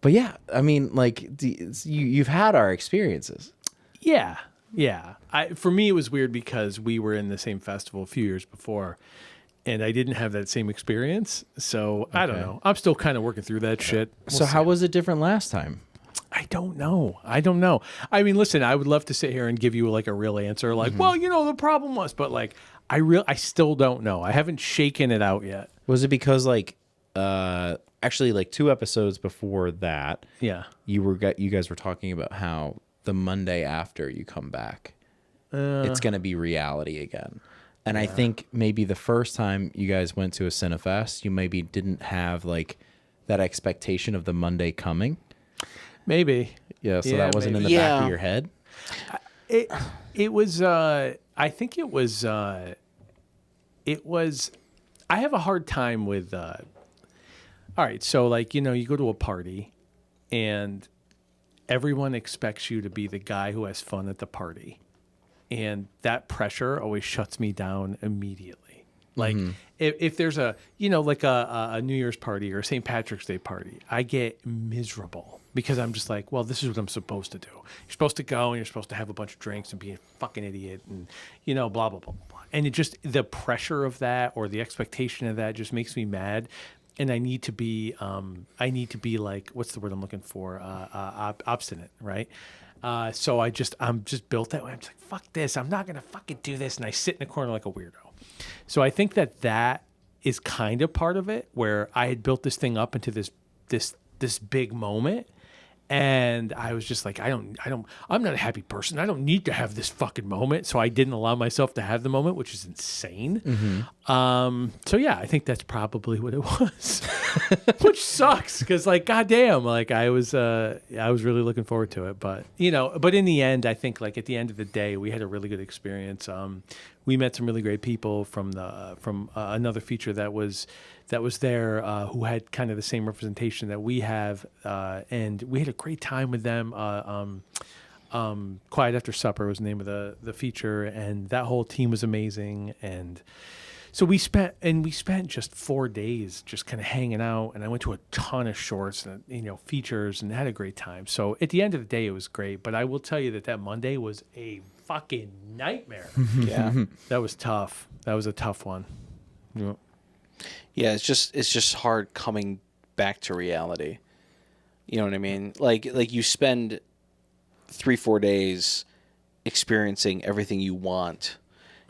But yeah, I mean, like you've had our experiences. Yeah. For me, it was weird because we were in the same festival a few years before, and I didn't have that same experience. So I don't know. I'm still kind of working through that shit. So how was it different last time? I don't know. I mean, listen, I would love to sit here and give you like a real answer, like, well, the problem was, but like, I still don't know. I haven't shaken it out yet. Was it because like, actually like 2 episodes before that, Yeah. you guys were talking about how the Monday after you come back, it's going to be reality again. And I think maybe the first time you guys went to a Cinefest, you maybe didn't have like that expectation of the Monday coming. Maybe. Yeah, so that wasn't in the back of your head. It was. I think it was. It was. I have a hard time with. All right, so like you go to a party, and everyone expects you to be the guy who has fun at the party, and that pressure always shuts me down immediately. Like if there's a like a New Year's party or a St. Patrick's Day party, I get miserable because I'm just like, well, this is what I'm supposed to do. You're supposed to go and you're supposed to have a bunch of drinks and be a fucking idiot and blah blah blah blah blah. And it just the pressure of that or the expectation of that just makes me mad. And I need to be like, what's the word I'm looking for? Obstinate, right? So I'm just built that way. I'm just like, fuck this. I'm not gonna fucking do this. And I sit in the corner like a weirdo. So I think that is kind of part of it, where I had built this thing up into this big moment, and I was just like, I'm not a happy person. I don't need to have this fucking moment. So I didn't allow myself to have the moment, which is insane. So yeah, I think that's probably what it was, which sucks because like, goddamn, like I was really looking forward to it, but but in the end, I think like at the end of the day, we had a really good experience. We met some really great people from another feature that was there who had kind of the same representation that we have, and we had a great time with them. Quiet After Supper was the name of the feature, and that whole team was amazing. And so we spent just 4 days just kind of hanging out, and I went to a ton of shorts and features and had a great time. So at the end of the day, it was great. But I will tell you that Monday was a fucking nightmare. Yeah. That was tough. That was a tough one. Yeah. Yeah, it's just hard coming back to reality. You know what I mean? Like you spend 3-4 days experiencing everything you want.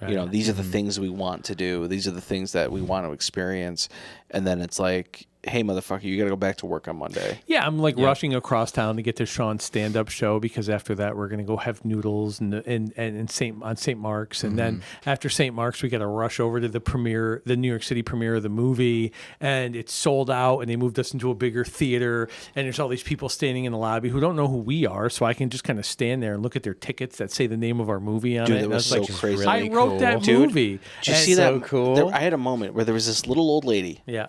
Right. These are the things we want to do. These are the things that we want to experience. And then it's like, hey, motherfucker, you got to go back to work on Monday. Yeah, I'm like rushing across town to get to Shawn's stand-up show because after that we're going to go have noodles on St. Mark's, and then after St. Mark's we got to rush over to the New York City premiere of the movie, and it's sold out, and they moved us into a bigger theater, and there's all these people standing in the lobby who don't know who we are, so I can just kind of stand there and look at their tickets that say the name of our movie on it. Dude, that was so like, crazy. I wrote that movie. Did you see so that? cool. I had a moment where there was this little old lady. Yeah.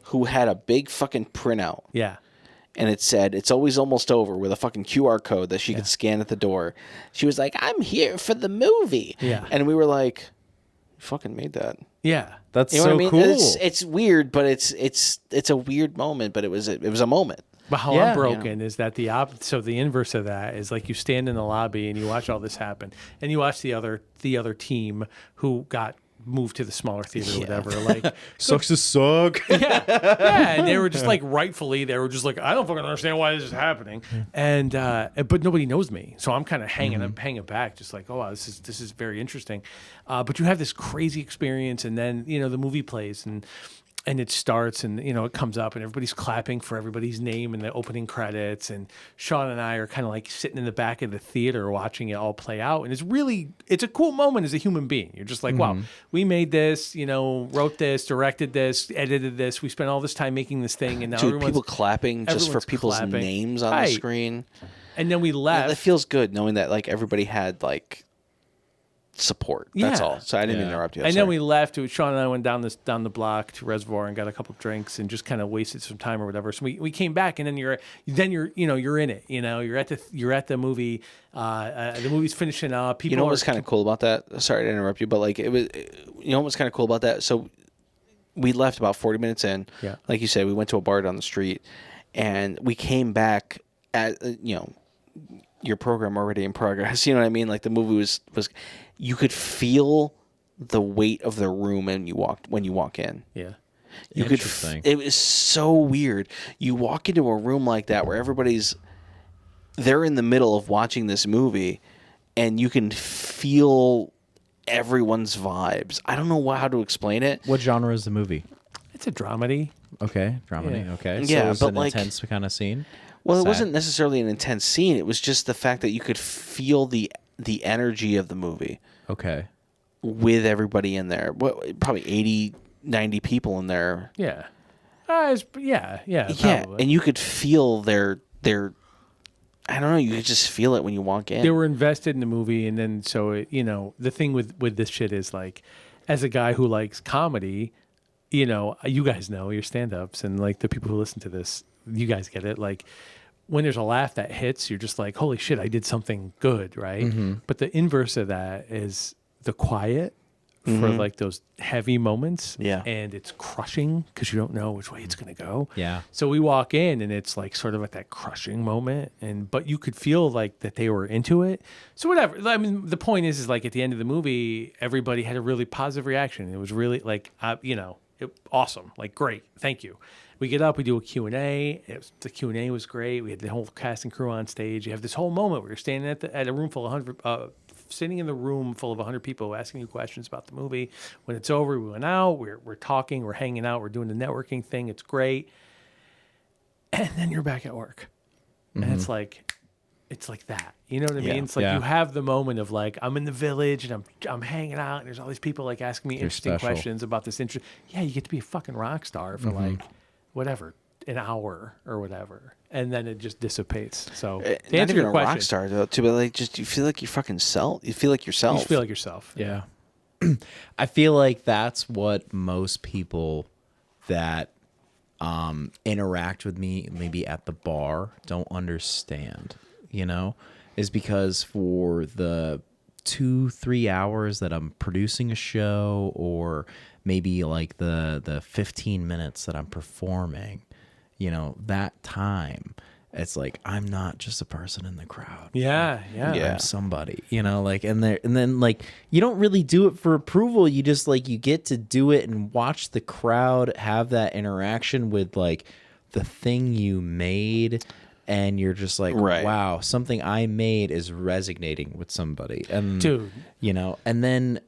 Who had a big fucking printout. Yeah. And it said, "It's always almost over," with a fucking QR code that she could scan at the door. She was like, "I'm here for the movie." Yeah. And we were like, "You fucking made that." Yeah. That's You know so what I mean? cool. It's weird, but it's a weird moment, but it was a moment. But how Yeah. I'm broken is that so the inverse of that is like you stand in the lobby and you watch all this happen, and you watch the other team who got moved to the smaller theater or whatever. Like Sucks to suck. yeah, and they were just like rightfully they were just like, I don't fucking understand why this is happening, and but nobody knows me, so I'm kind of hanging back, just like, oh wow, this is very interesting, but you have this crazy experience, and then the movie plays and it starts, and it comes up, and everybody's clapping for everybody's name in the opening credits, and Shawn and I are kind of like sitting in the back of the theater watching it all play out, and it's a cool moment as a human being. You're just like, wow, we made this, wrote this, directed this, edited this, we spent all this time making this thing, and now Dude, people clapping just for people's names on the screen. And then we left. It feels good knowing that like everybody had like support. That's all. So I didn't interrupt you. And then we left. Shawn and I went down the block to Reservoir and got a couple of drinks and just kind of wasted some time or whatever. So we came back, and then you're in it. You're at the movie. The movie's finishing up. People. What was kind of cool about that? Sorry to interrupt you, but like it was. What was kind of cool about that? So we left about 40 minutes in. Yeah. Like you said, we went to a bar down the street, and we came back at your program already in progress. You know what I mean? Like the movie was you could feel the weight of the room when you walk in. Yeah. You could. It was so weird. You walk into a room like that where they're in the middle of watching this movie, and you can feel everyone's vibes. I don't know how to explain it. What genre is the movie? It's a dramedy. Okay, dramedy. Yeah. Okay, Yeah, so it's but an like- intense kind of scene. Well, it Sad. wasn't necessarily an intense scene. It was just the fact that you could feel the energy of the movie Okay. with everybody in there. What, probably 80, 90 people in there. Yeah. Yeah. Yeah, Probably. and you could feel their. I don't know. You could just feel it when you walk in. They were invested in the movie, and then the thing with this shit is like, as a guy who likes comedy, you guys know your stand-ups, and like the people who listen to this, you guys get it. Like when there's a laugh that hits, you're just like, holy shit, I did something good, right? Mm-hmm. But the inverse of that is the quiet for like those heavy moments. Yeah. And it's crushing because you don't know which way it's going to go. Yeah. So we walk in and it's like sort of at that crushing moment, but you could feel like that they were into it. So whatever. I mean, the point is like at the end of the movie, everybody had a really positive reaction. It was really like, awesome, like great, thank you. We get up, we do a Q&A. The Q&A was great. We had the whole cast and crew on stage. You have this whole moment where you're standing at a room full of 100, sitting in the room full of 100 people asking you questions about the movie. When it's over, we went out, we're talking, we're hanging out, we're doing the networking thing. It's great. And then you're back at work. And it's like that. You know what I mean? Yeah. It's like Yeah. you have the moment of like, I'm in the village and I'm hanging out and there's all these people like asking me interesting special. questions about this interest. Yeah, you get to be a fucking rock star for like whatever, an hour or whatever. And then it just dissipates. So to Not answer even your a question, rock star though, too, but like just you feel like you're fucking self. You feel like yourself. you just feel like yourself. Yeah. I feel like that's what most people that interact with me maybe at the bar don't understand, is because for the 2-3 hours that I'm producing a show, or maybe like the 15 minutes that I'm performing, that time, it's like I'm not just a person in the crowd. Yeah. Yeah. I'm somebody, and then like you don't really do it for approval. You just like you get to do it and watch the crowd have that interaction with like the thing you made, and you're just like, Right. wow, something I made is resonating with somebody, and Dude. and then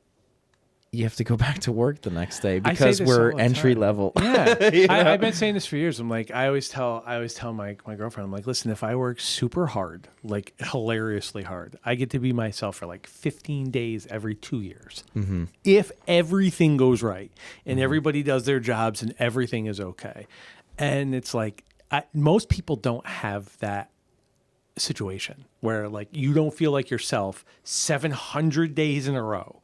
you have to go back to work the next day I say because this we're all the entry time. level. Yeah, I've been saying this for years. I'm like, I always tell my girlfriend, I'm like, listen, if I work super hard, like hilariously hard, I get to be myself for like 15 days every 2 years. If everything goes right and everybody does their jobs and everything is okay, and it's like most people don't have that situation where like you don't feel like yourself 700 days in a row.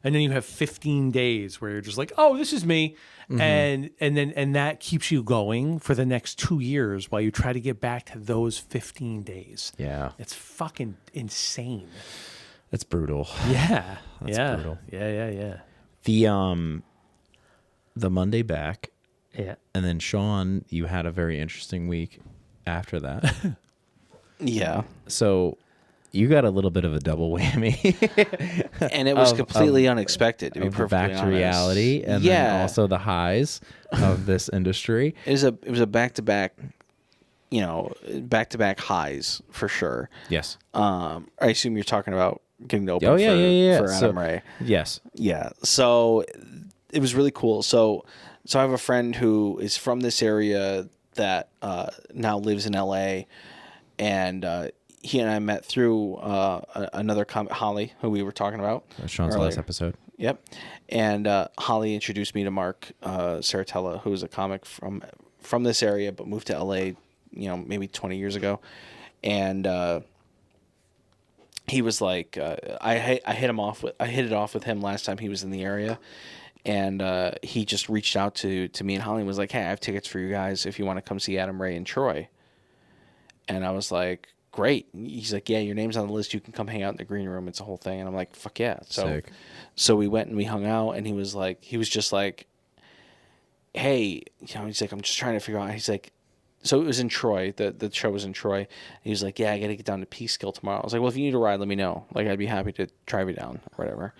And then you have 15 days where you're just like, oh, this is me. And that keeps you going for the next 2 years while you try to get back to those 15 days. Yeah, It's fucking insane. it's brutal. Yeah. That's brutal. Yeah. The Monday back, Yeah. and then Shawn, you had a very interesting week after that. Yeah. So you got a little bit of a double whammy. And it was Of- completely unexpected, to be of the perfectly back to honest. reality, and yeah. then also the highs of this industry. It was a back-to-back, back-to-back highs for sure. Yes. I assume you're talking about getting to open Oh yeah, yeah. for So- Adam Ray. Yes. Yeah. So it was really cool. So I have a friend who is from this area that now lives in LA, and he and I met through another comic, Holly, who we were talking about. Sean's earlier. last episode. Yep. And Holly introduced me to Mark Saratella, who is a comic from this area but moved to LA, maybe 20 years ago. And he was like, I hit it off with him last time he was in the area. And he just reached out to me and Holly and was like, hey, I have tickets for you guys if you want to come see Adam Ray in Troy. And I was like, great. He's like, yeah, your name's on the list. You can come hang out in the green room. It's a whole thing. And I'm like, fuck yeah. Sick. So we went and we hung out, and he was just like, hey, he's like, I'm just trying to figure out. He's like, so it was in Troy. The show was in Troy. He was like, yeah, I got to get down to Peekskill tomorrow. I was like, well, if you need a ride, let me know. Like, I'd be happy to drive you down or whatever.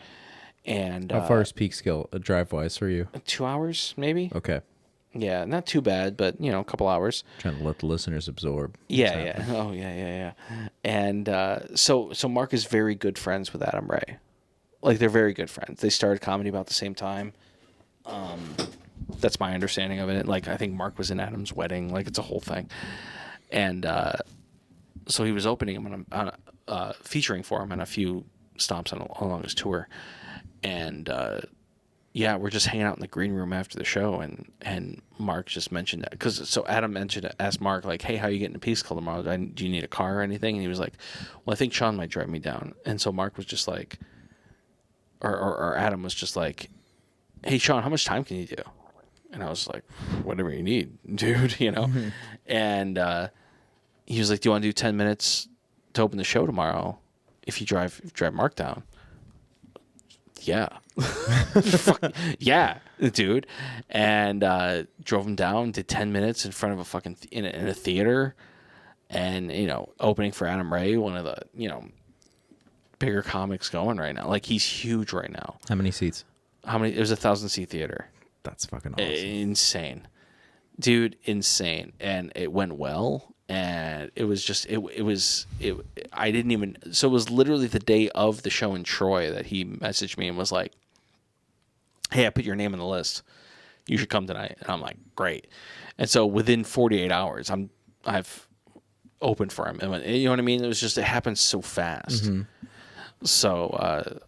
And How far is Peekskill drive-wise for you? 2 hours, maybe. Okay. Yeah, not too bad, but a couple hours. Trying to let the listeners absorb. Yeah. Oh, yeah. And so Mark is very good friends with Adam Ray. Like, they're very good friends. They started comedy about the same time. That's my understanding of it. Like, I think Mark was in Adam's wedding. Like, it's a whole thing. And so he was opening him featuring for him on a few stops along his tour. And we're just hanging out in the green room after the show, and Mark just mentioned that so Adam asked Mark, like, hey, how are you getting to Peekskill tomorrow? Do you need a car or anything? And he was like, well, I think Shawn might drive me down. And so Mark was just like, or Adam was just like, hey, Shawn, how much time can you do? And I was like, whatever you need, dude, And he was like, do you want to do 10 minutes to open the show tomorrow if you drive Mark down? Yeah. Yeah, dude. And drove him down, did 10 minutes in front of a fucking in a theater, and opening for Adam Ray, one of the bigger comics going right now. Like, he's huge right now. How many seats? It was a 1,000-seat theater. That's fucking awesome. Insane, dude. Insane. And it went well. And it was just, I didn't even, so it was literally the day of the show in Troy that he messaged me and was like, hey, I put your name on the list. You should come tonight. And I'm like, great. And so within 48 hours, I've opened for him. And you know what I mean? It was just, it happened so fast. Mm-hmm. So,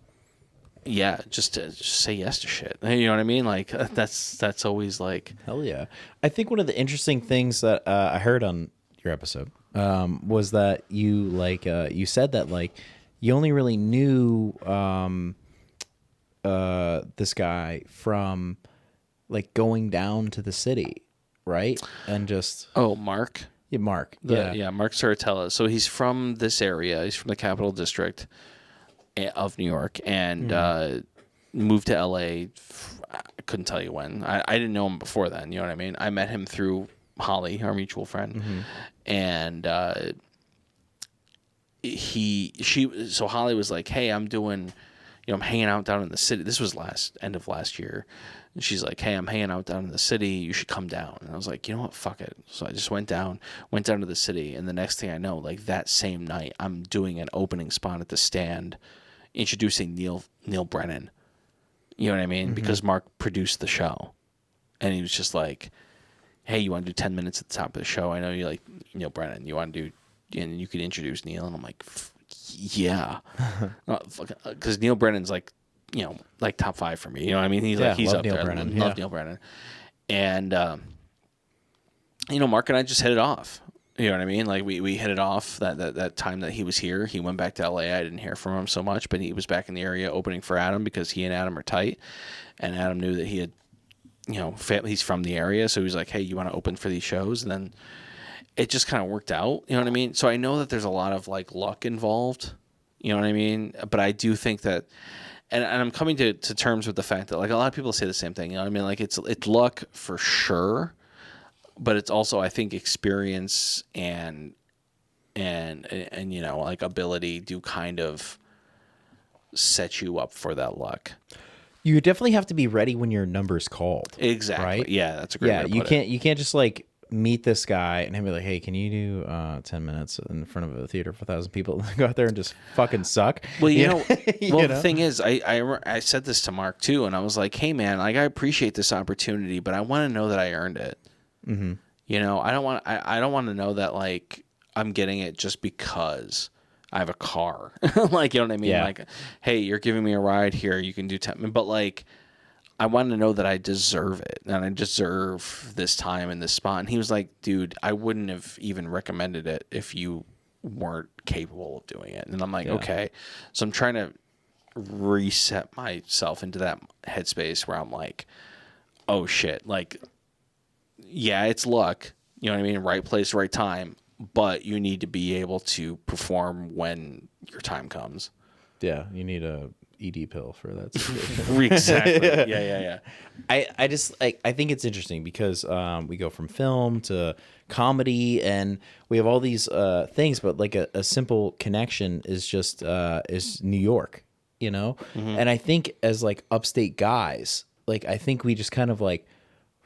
just say yes to shit. You know what I mean? Like, that's always like, hell yeah. I think one of the interesting things that I heard on your episode was that you said that like you only really knew this guy from like going down to the city, right? And just Mark. Yeah, Mark. Mark Saratella. So he's from this area. He's from the Capital District of New York, and moved to LA. I couldn't tell you when. I didn't know him before then. You know what I mean? I met him through Holly, our mutual friend, and so Holly was like, hey, I'm doing, I'm hanging out down in the city. This was end of last year. And she's like, hey, I'm hanging out down in the city. You should come down. And I was like, you know what? Fuck it. So I just went down to the city. And the next thing I know, like that same night, I'm doing an opening spot at the Stand, introducing Neil Brennan. You know what I mean? Because Mark produced the show. And he was just like, hey, you want to do 10 minutes at the top of the show? I know you like Neil Brennan. You want to do, and you could introduce Neil. And I'm like, yeah. Because Neil Brennan's like, like top 5 for me. You know what I mean? He's up Neil there. Brennan. Love Neil Brennan. And, Mark and I just hit it off. You know what I mean? Like we hit it off that time that he was here. He went back to LA. I didn't hear from him so much, but he was back in the area opening for Adam because he and Adam are tight. And Adam knew that he had, he's from the area. So he was like, hey, you want to open for these shows? And then it just kind of worked out. You know what I mean? So I know that there's a lot of like luck involved. You know what I mean? But I do think that, and I'm coming to terms with the fact that like a lot of people say the same thing. You know what I mean? Like it's luck for sure, but it's also, I think, experience and like ability do kind of set you up for that luck. You definitely have to be ready when your number's called. Exactly. Right? Yeah, that's a great way to put it. You can't just like meet this guy and he'll be like, hey, can you do 10 minutes in front of a theater for 1,000 people? Go out there and just fucking suck. Well, the thing is, I said this to Mark too, and I was like, hey man, like I appreciate this opportunity, but I want to know that I earned it. Mm-hmm. I don't want to know that like I'm getting it just because I have a car. Like, you know what I mean? Yeah. Like, hey, you're giving me a ride here. You can do 10, but like, I want to know that I deserve it and I deserve this time in this spot. And he was like, dude, I wouldn't have even recommended it if you weren't capable of doing it. And I'm like, okay. So I'm trying to reset myself into that headspace where I'm like, oh shit. Like, yeah, it's luck, you know what I mean? Right place, right time, but you need to be able to perform when your time comes. Yeah. You need ED pill for that situation. Exactly. Yeah. I just I think it's interesting because we go from film to comedy and we have all these things, but like a simple connection is just is New York, you know? And I think as like upstate guys, like I think we just kind of like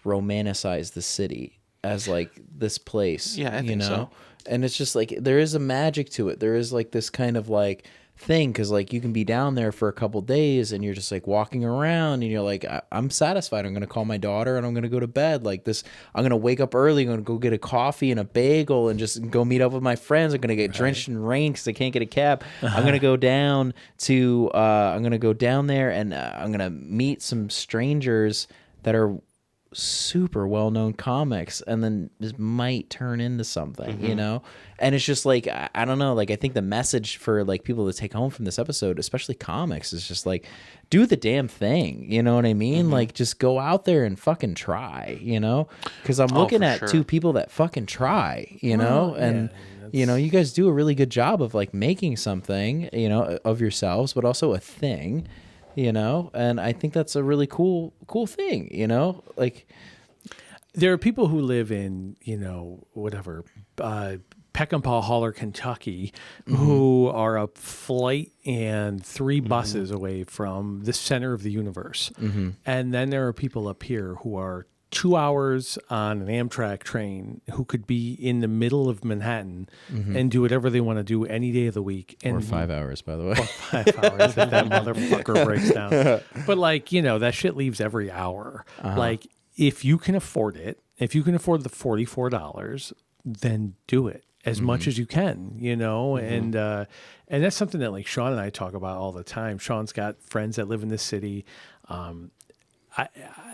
romanticize the city as like this place. Yeah, I think so. And it's just like there is a magic to it. There is like this kind of like thing because like you can be down there for a couple days and you're just like walking around and you're like I'm satisfied. I'm gonna call my daughter and I'm gonna go to bed like this. I'm gonna wake up early. I'm gonna go get a coffee and a bagel and just go meet up with my friends. I'm gonna get drenched in rain because I can't get a cab. I'm gonna go down to I'm gonna go down there and I'm gonna meet some strangers that are super well-known comics and then this might turn into something, you know? And it's just like I don't know, like I think the message for like people to take home from this episode, especially comics, is just like do the damn thing, you know what I mean? Like just go out there and fucking try, you know? Because I'm looking for at sure. two people that fucking try, you know? And you know, you guys do a really good job of like making something, you know, of yourselves, but also a thing, you know? And I think that's a really cool thing, you know? Like There are people who live in, you know, whatever, Peckinpah Holler, Kentucky, who are a flight and 3 buses away from the center of the universe. And then there are people up here who are 2 hours on an Amtrak train who could be in the middle of Manhattan and do whatever they want to do any day of the week. And or 5 hours, by the way. 5 hours if that motherfucker breaks down. But like, you know, that shit leaves every hour. Like if you can afford it, if you can afford the $44, then do it as much as you can, you know? And that's something that like Shawn and I talk about all the time. Shawn's got friends that live in this city.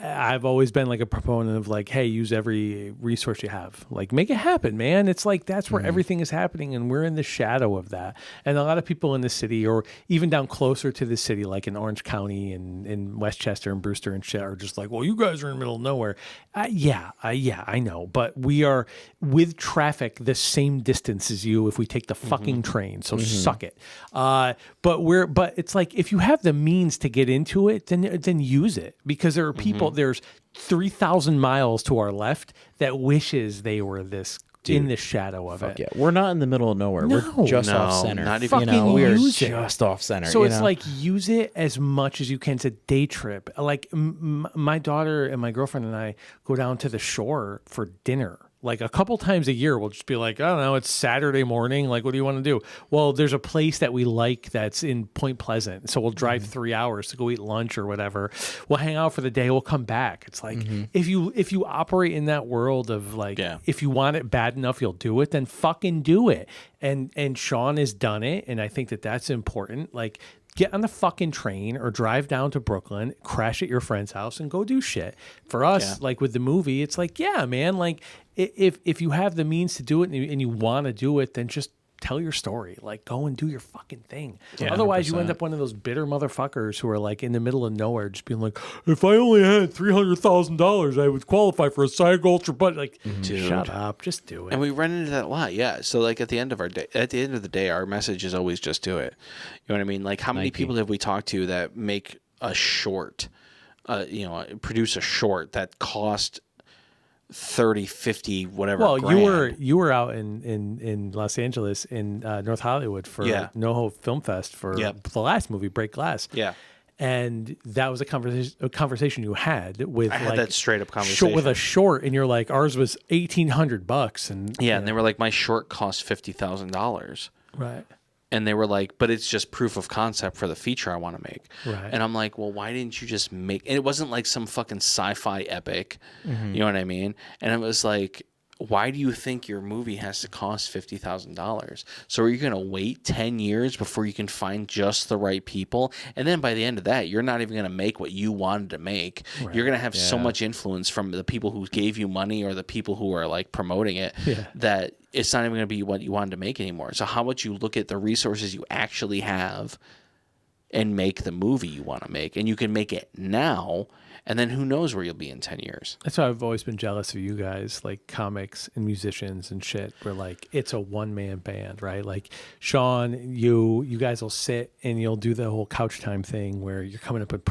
I've always been like a proponent of like, hey, use every resource you have. Like, make it happen, man. It's like that's where everything is happening, and we're in the shadow of that. And a lot of people in the city, or even down closer to the city, like in Orange County and in Westchester and Brewster and shit, are just like, well, you guys are in the middle of nowhere. Yeah, I know, but we are with traffic the same distance as you if we take the fucking train. So suck it. But it's like if you have the means to get into it, then use it, because there are people. There's 3,000 miles to our left that wishes they were in the shadow of it. Yeah, we're not in the middle of nowhere. No. We're just No, off center. not even- You know, we are use it. just off center. So you it's know? like use it as much as you can. It's a day trip. Like my daughter and my girlfriend and I go down to the shore for dinner. Like a couple times a year, we'll just be like, I don't know, it's Saturday morning. Like, what do you want to do? Well, there's a place that we like that's in Point Pleasant. So we'll drive 3 hours to go eat lunch or whatever. We'll hang out for the day. We'll come back. It's like, if you operate in that world of like, if you want it bad enough, you'll do it, then fucking do it. And Shawn has done it. And I think that that's important. Like, get on the fucking train or drive down to Brooklyn, crash at your friend's house, and go do shit. For us, like with the movie, it's like, yeah, man, like if you have the means to do it and you want to do it, then just tell your story. Like, go and do your fucking thing. Yeah, Otherwise, you 100%. end up one of those bitter motherfuckers who are like in the middle of nowhere, just being like, if I only had $300,000, I would qualify for a SAG Ultra. But like, shut up, just do it. And we run into that a lot, yeah. So like at the end of the day, our message is always just do it. You know what I mean? Like how many people have we talked to that make a short, produce a short that cost 30, 50, whatever. Well, grand. you were out in Los Angeles in North Hollywood for NoHo Film Fest for the last movie, Break Glass. Yeah. And that was a conversation you had with I had like that straight up conversation with a short, and you're like, ours was $1,800, and and they were like, my short cost $50,000. right. And they were like, but it's just proof of concept for the feature I want to make. Right. And I'm like, well, why didn't you just make... And it wasn't like some fucking sci-fi epic. You know what I mean? And it was like, why do you think your movie has to cost $50,000? So are you going to wait 10 years before you can find just the right people? And then by the end of that, you're not even going to make what you wanted to make. Right. You're going to have so much influence from the people who gave you money or the people who are like promoting it that it's not even going to be what you wanted to make anymore. So how much you look at the resources you actually have and make the movie you want to make, and you can make it now, and then who knows where you'll be in 10 years. That's why I've always been jealous of you guys, like comics and musicians and shit, where like it's a one-man band, right? Like Shawn, you guys will sit and you'll do the whole couch time thing where you're coming up with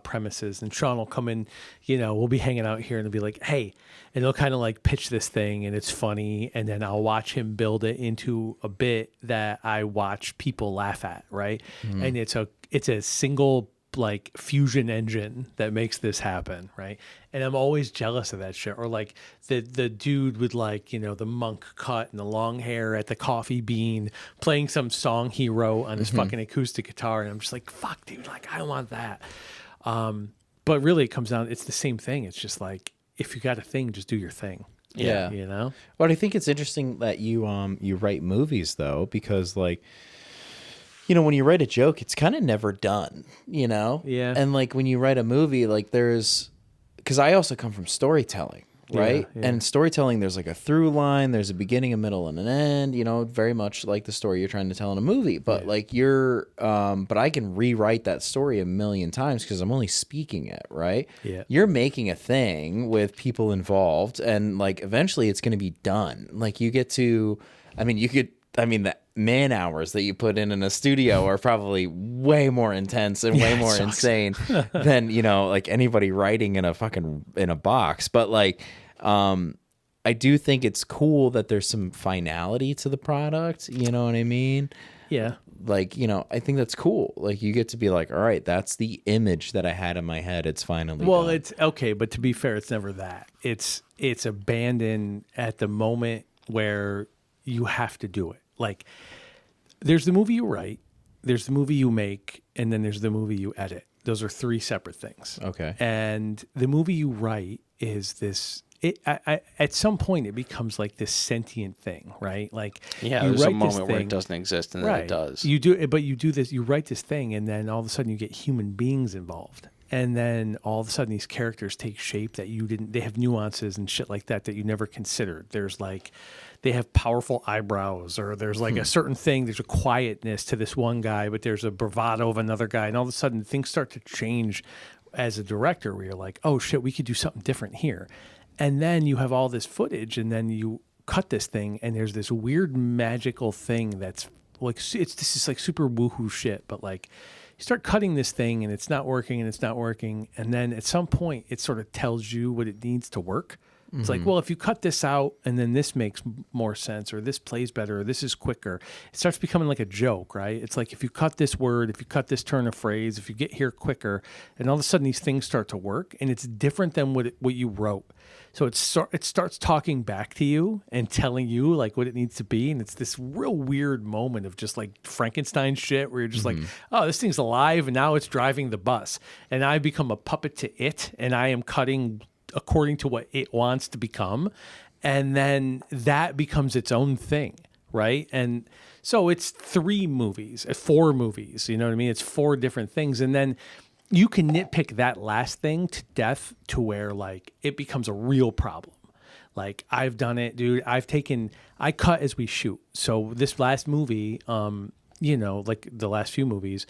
premises, and Shawn will come in, we'll be hanging out here and it'll be like, hey, and he'll kind of like pitch this thing and it's funny, and then I'll watch him build it into a bit that I watch people laugh at, right? And it's a single like fusion engine that makes this happen, right? And I'm always jealous of that shit. Or like the dude with like, the monk cut and the long hair at the Coffee Bean playing some song he wrote on his fucking acoustic guitar, and I'm just like, fuck, dude, like I want that. But really it comes down, it's the same thing. It's just like, if you got a thing, just do your thing. Yeah. But I think it's interesting that you write movies though, because like, when you write a joke, it's kind of never done, Yeah. And like when you write a movie, like because I also come from storytelling, right? Yeah. And storytelling, there's like a through line, there's a beginning, a middle, and an end, very much like the story you're trying to tell in a movie. But like but I can rewrite that story a million times because I'm only speaking it, right? Yeah. You're making a thing with people involved, and like eventually it's going to be done. Like you get to, the man hours that you put in a studio are probably way more intense and way more insane than, like anybody writing in a box. But like, I do think it's cool that there's some finality to the product. You know what I mean? Yeah. Like, I think that's cool. Like you get to be like, all right, that's the image that I had in my head. It's finally done. It's okay. But to be fair, it's never that. It's abandoned at the moment where you have to do it. Like there's the movie you write, there's the movie you make, and then there's the movie you edit. Those are three separate things. Okay. And the movie you write is this, at some point it becomes like this sentient thing, right? Like there's a moment where it doesn't exist and then it does. You do this, you write this thing, and then all of a sudden you get human beings involved. And then all of a sudden these characters take shape that they have nuances and shit like that you never considered. There's like, they have powerful eyebrows, or there's like a certain thing, there's a quietness to this one guy, but there's a bravado of another guy. And all of a sudden things start to change as a director where you're like, oh shit, we could do something different here. And then you have all this footage, and then you cut this thing, and there's this weird magical thing that's like, this is like super woohoo shit, but like, you start cutting this thing and it's not working. And then at some point it sort of tells you what it needs to work. It's like, well, if you cut this out and then this makes more sense, or this plays better, or this is quicker, it starts becoming like a joke, right? It's like, if you cut this word, if you cut this turn of phrase, if you get here quicker, and all of a sudden these things start to work, and it's different than what you wrote. So it starts talking back to you and telling you like what it needs to be. And it's this real weird moment of just like Frankenstein shit where you're just like, oh, this thing's alive and now it's driving the bus. And I become a puppet to it, and I am cutting according to what it wants to become. And then that becomes its own thing, right? And so it's 4 movies, you know what I mean? It's 4 different things. And then you can nitpick that last thing to death to where like it becomes a real problem. Like I've done it, dude. I cut as we shoot. So this last movie, like the last few movies,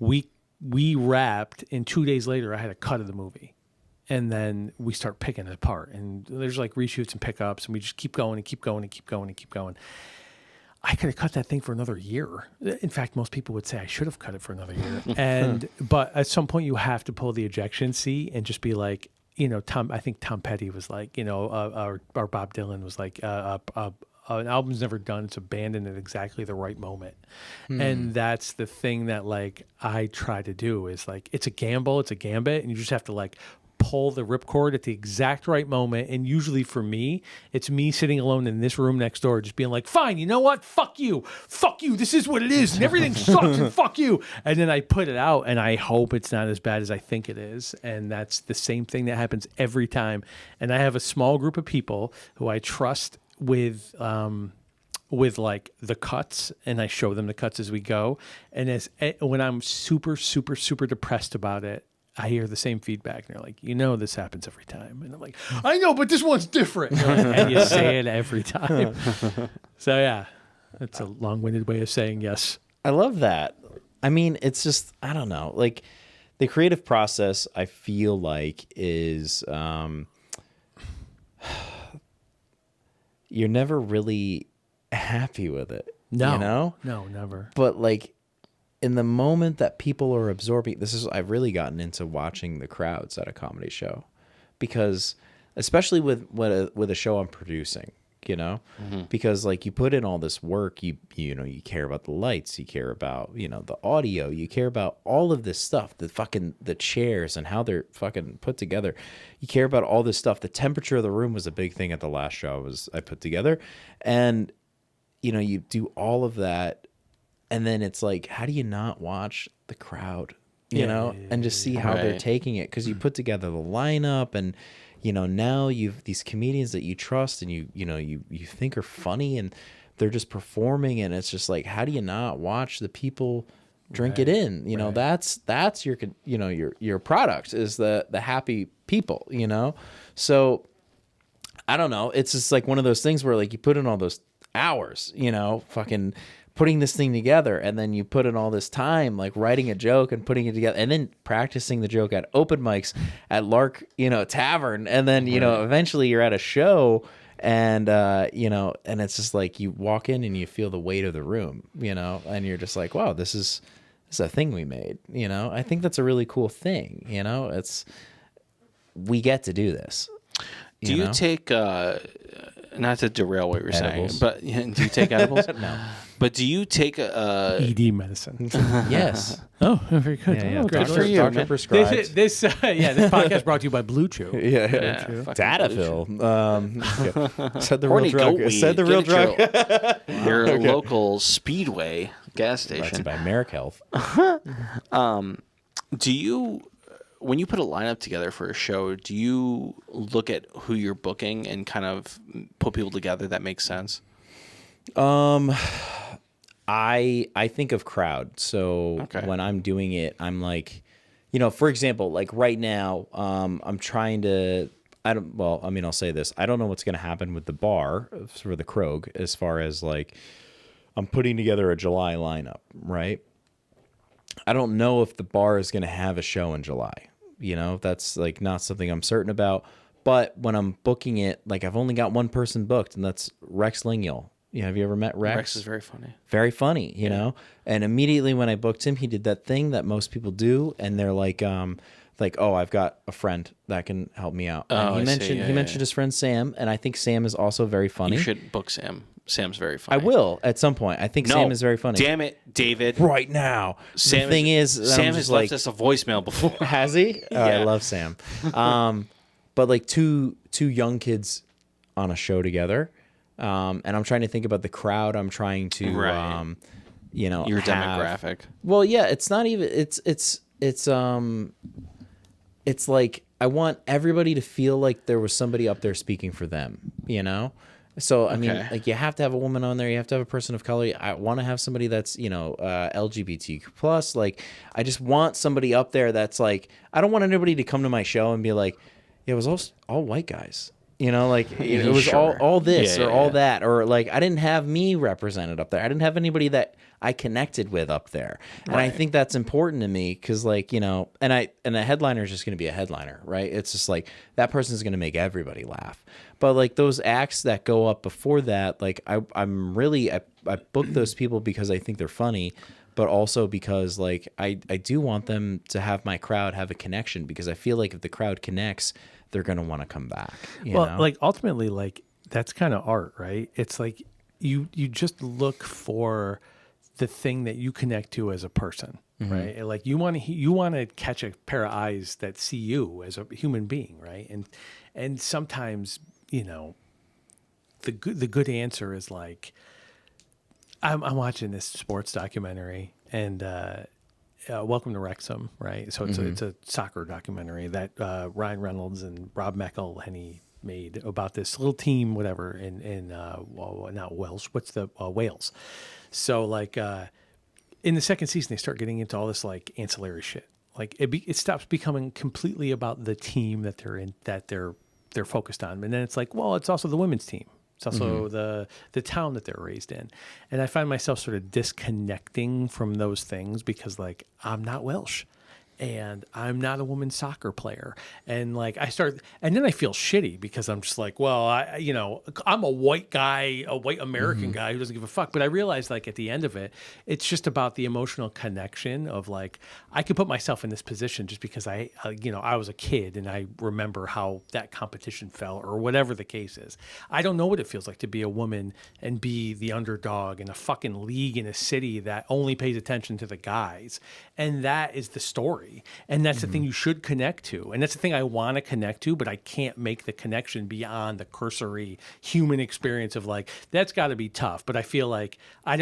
we wrapped, and 2 days later I had a cut of the movie. And then we start picking it apart, and there's like reshoots and pickups, and we just keep going and keep going and keep going and keep going. I could have cut that thing for another year. In fact, most people would say I should have cut it for another year. But at some point you have to pull the ejection seat and just be like, I think Tom Petty was like, or Bob Dylan was like, an album's never done. It's abandoned at exactly the right moment. And that's the thing that like I try to do is like, it's a gamble, it's a gambit, and you just have to like pull the ripcord at the exact right moment. And usually for me, it's me sitting alone in this room next door, just being like, fine, you know what? Fuck you. This is what it is. And everything sucks and fuck you. And then I put it out and I hope it's not as bad as I think it is. And that's the same thing that happens every time. And I have a small group of people who I trust with like the cuts, and I show them the cuts as we go. And when I'm super, super, super depressed about it, I hear the same feedback, and they're like, this happens every time. And I'm like, I know, but this one's different. And you say it every time. So yeah, that's a long-winded way of saying yes. I love that. I mean, it's just, I don't know. Like, the creative process, I feel like, is you're never really happy with it. No, You know? no, never. But, like, in the moment that people are absorbing, I've really gotten into watching the crowds at a comedy show, because especially with a show I'm producing, because like you put in all this work, you care about the lights, you care about, the audio, you care about all of this stuff, the chairs and how they're fucking put together. You care about all this stuff. The temperature of the room was a big thing at the last show I put together. And, you do all of that. And then it's like, how do you not watch the crowd, and just see how they're taking it? Because you put together the lineup, and, now you've these comedians that you trust and you think are funny, and they're just performing, and it's just like, how do you not watch the people drink it in? That's your product is the happy people, So I don't know. It's just like one of those things where like you put in all those hours, fucking putting this thing together, and then you put in all this time like writing a joke and putting it together, and then practicing the joke at open mics at Lark Tavern, and then eventually you're at a show, and and it's just like you walk in and you feel the weight of the room, and you're just like, wow, this is a thing we made. I think that's a really cool thing. We get to do this. Do you take not to derail what you're Edibles. saying, but do you take edibles? No. But do you take ED medicine. Yes. Oh, very good. Yeah. Oh, good for Doctor, you, doctor man. prescribed. This podcast brought to you by Blue Chew. Yeah. fucking Tadafil. Said the horny real drug. goat weed? Said the real Get drug. at your local Speedway gas That's station. by Merrick Health. Do you, when you put a lineup together for a show, do you look at who you're booking and kind of put people together that makes sense? I think of crowd. So Okay. when I'm doing it, I'm like, for example, like right now, I'm trying to. I'll say this. I don't know what's going to happen with the bar for the Krog as far as like I'm putting together a July lineup, right? I don't know if the bar is going to have a show in July. That's like not something I'm certain about. But when I'm booking it, like I've only got one person booked, and that's Rex Lingiel. Have you ever met Rex? Rex is very funny. Very funny, you know? And immediately when I booked him, he did that thing that most people do, and they're like, oh, I've got a friend that can help me out. And he mentioned his friend Sam, and I think Sam is also very funny. You should book Sam. Sam's very I funny. will at some point. I think Sam is very funny. Damn it, David. Right now. Sam the thing is Sam has left us a voicemail before. Has he? Oh, I love Sam. But like two young kids on a show together, and I'm trying to think about the crowd. I'm trying to, Your demographic. Well, yeah, it's not even. It's like I want everybody to feel like there was somebody up there speaking for them. So I mean, like you have to have a woman on there. You have to have a person of color. I want to have somebody that's LGBTQ plus. Like I just want somebody up there that's like, I don't want anybody to come to my show and be like, it was all white guys. It was all this or all that, or like I didn't have me represented up there. I didn't have anybody that I connected with up there, and I think that's important to me because, and a headliner is just going to be a headliner, right? It's just like that person's going to make everybody laugh. But like those acts that go up before that, like I book those people because I think they're funny, but also because like I do want them to have my crowd have a connection, because I feel like if the crowd connects, they're going to want to come back. You know? Like ultimately, like that's kind of art, right? It's like you just look for the thing that you connect to as a person, right? Like you want to catch a pair of eyes that see you as a human being, right? And sometimes, the good answer is like, I'm watching this sports documentary, and Welcome to Wrexham, right? So it's a soccer documentary that Ryan Reynolds and Rob McElhenney made about this little team, whatever, in not Welsh, what's the Wales. So like in the second season, they start getting into all this like ancillary shit. Like it stops becoming completely about the team that they're in, that they're focused on, and then it's like, well, it's also the women's team. It's also the town that they're raised in. And I find myself sort of disconnecting from those things because, like, I'm not Welsh. And I'm not a women's soccer player. And like and then I feel shitty because I'm just like, well, I'm a white guy, a white American guy who doesn't give a fuck. But I realize, like, at the end of it, it's just about the emotional connection of, like, I could put myself in this position just because I was a kid and I remember how that competition fell or whatever the case is. I don't know what it feels like to be a woman and be the underdog in a fucking league in a city that only pays attention to the guys. And that is the story. And that's the thing you should connect to. And that's the thing I want to connect to, but I can't make the connection beyond the cursory human experience of, like, that's got to be tough. But I feel like I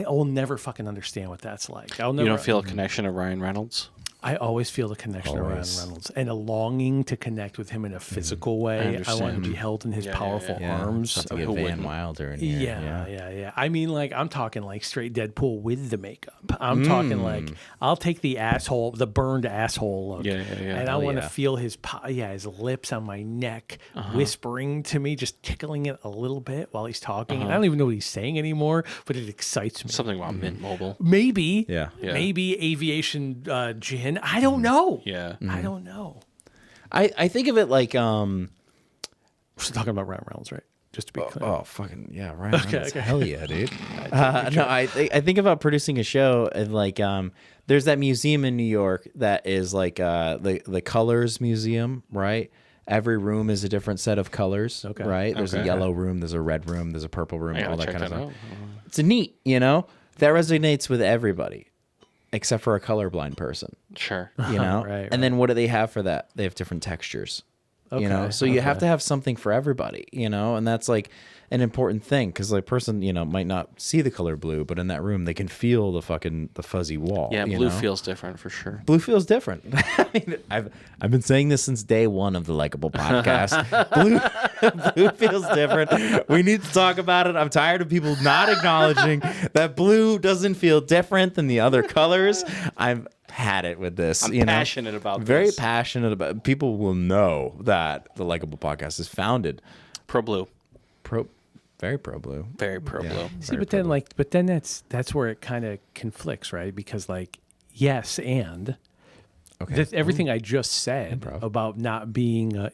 will never fucking understand what that's like. You don't feel a connection to Ryan Reynolds? I always feel the connection to Ryan Reynolds and a longing to connect with him in a physical way. I want to be held in his powerful arms. It's like a Van Wilder in here. Yeah. I mean, like, I'm talking like straight Deadpool with the makeup. I'm talking like, I'll take the burned asshole look. And I want to feel his lips on my neck, whispering to me, just tickling it a little bit while he's talking. And I don't even know what he's saying anymore, but it excites me. Something about Mint Mobile. Maybe. Yeah. Maybe aviation gin. I don't know. Yeah. I don't know. I think of it like We're still talking about Ryan Reynolds, right? Just to be clear. Oh, fucking yeah, Ryan Reynolds. Okay. Hell yeah, dude. No, I think about producing a show and, like, there's that museum in New York that is like the Colors Museum, right? Every room is a different set of colors, right? There's a yellow room, there's a red room, there's a purple room, all that kind of stuff. It's neat, that resonates with everybody, except for a colorblind person. Sure. Right. And then what do they have for that? They have different textures. So you have to have something for everybody, and that's like an important thing because the person, might not see the color blue, but in that room they can feel the fuzzy wall. Yeah, blue feels different for sure. Blue feels different. I mean, I've been saying this since day one of the Likeable podcast. Blue feels different. We need to talk about it. I'm tired of people not acknowledging that blue doesn't feel different than the other colors. I've had it with this. I'm passionate about this. Very passionate about. People will know that the Likeable podcast is founded Pro blue. Very pro blue. Very pro blue. See, but then that's where it kind of conflicts, right? Because, like, yes, and everything I just said about not being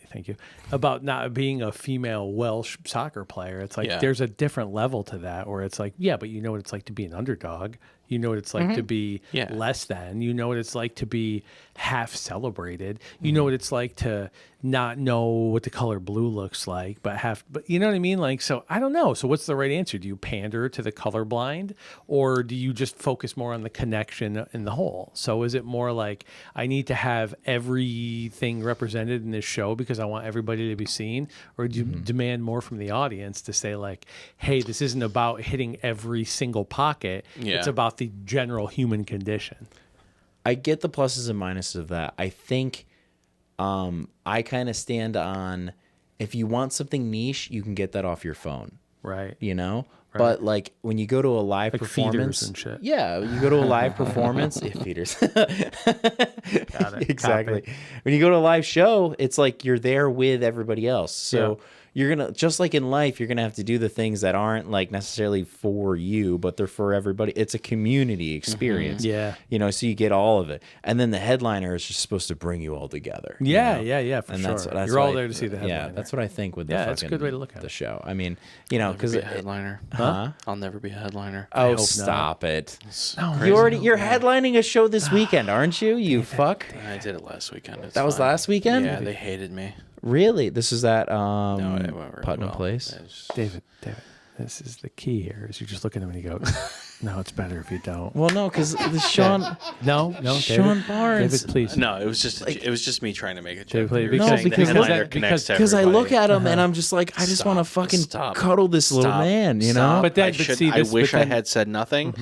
about not being a female Welsh soccer player, it's like there's a different level to that, where it's like, yeah, but you know what it's like to be an underdog. You know what it's like to be less than. You know what it's like to be half celebrated. You know what it's like to not know what the color blue looks like, but you know what I mean? Like, so I don't know. So what's the right answer? Do you pander to the colorblind, or do you just focus more on the connection in the whole? So is it more like, I need to have everything represented in this show because I want everybody to be seen, or do you demand more from the audience to say, like, hey, this isn't about hitting every single pocket. It's about the general human condition. I get the pluses and minuses of that. I think I kind of stand on, if you want something niche, you can get that off your phone. Right. Right. But, like, when you go to a live performance feeders and shit. Yeah, you go to a live performance. Feeders. Got it. Exactly. Copy. When you go to a live show, it's like you're there with everybody else. So you're going to, just like in life, you're going to have to do the things that aren't, like, necessarily for you, but they're for everybody. It's a community experience. Yeah. So you get all of it. And then the headliner is just supposed to bring you all together. Yeah, for and sure. That's You're all what there to see the headliner. Yeah, that's what I think with the that's a good way to look at the it. show. I mean, because a headliner. Huh? I'll never be a headliner. Oh, stop it! No, You're headlining a show this weekend, aren't you? You fuck. I did it last weekend. It's That was fine. last weekend. Yeah, they hated me. Really? This is at No, it went Putnam well. Place. David, this is the key here. Is you just look at him and you go, no, it's better if you don't. Well, no, because Shawn. No, Shawn David, Barnes. David, please. No, it was just me trying to make a joke. David, You were because- saying the because headliner that- connects to Because I look everybody. at him and I'm just like, I just want to fucking cuddle this little man, you know? Stop. But then- I, but should, see, I this- wish but I then- had said nothing.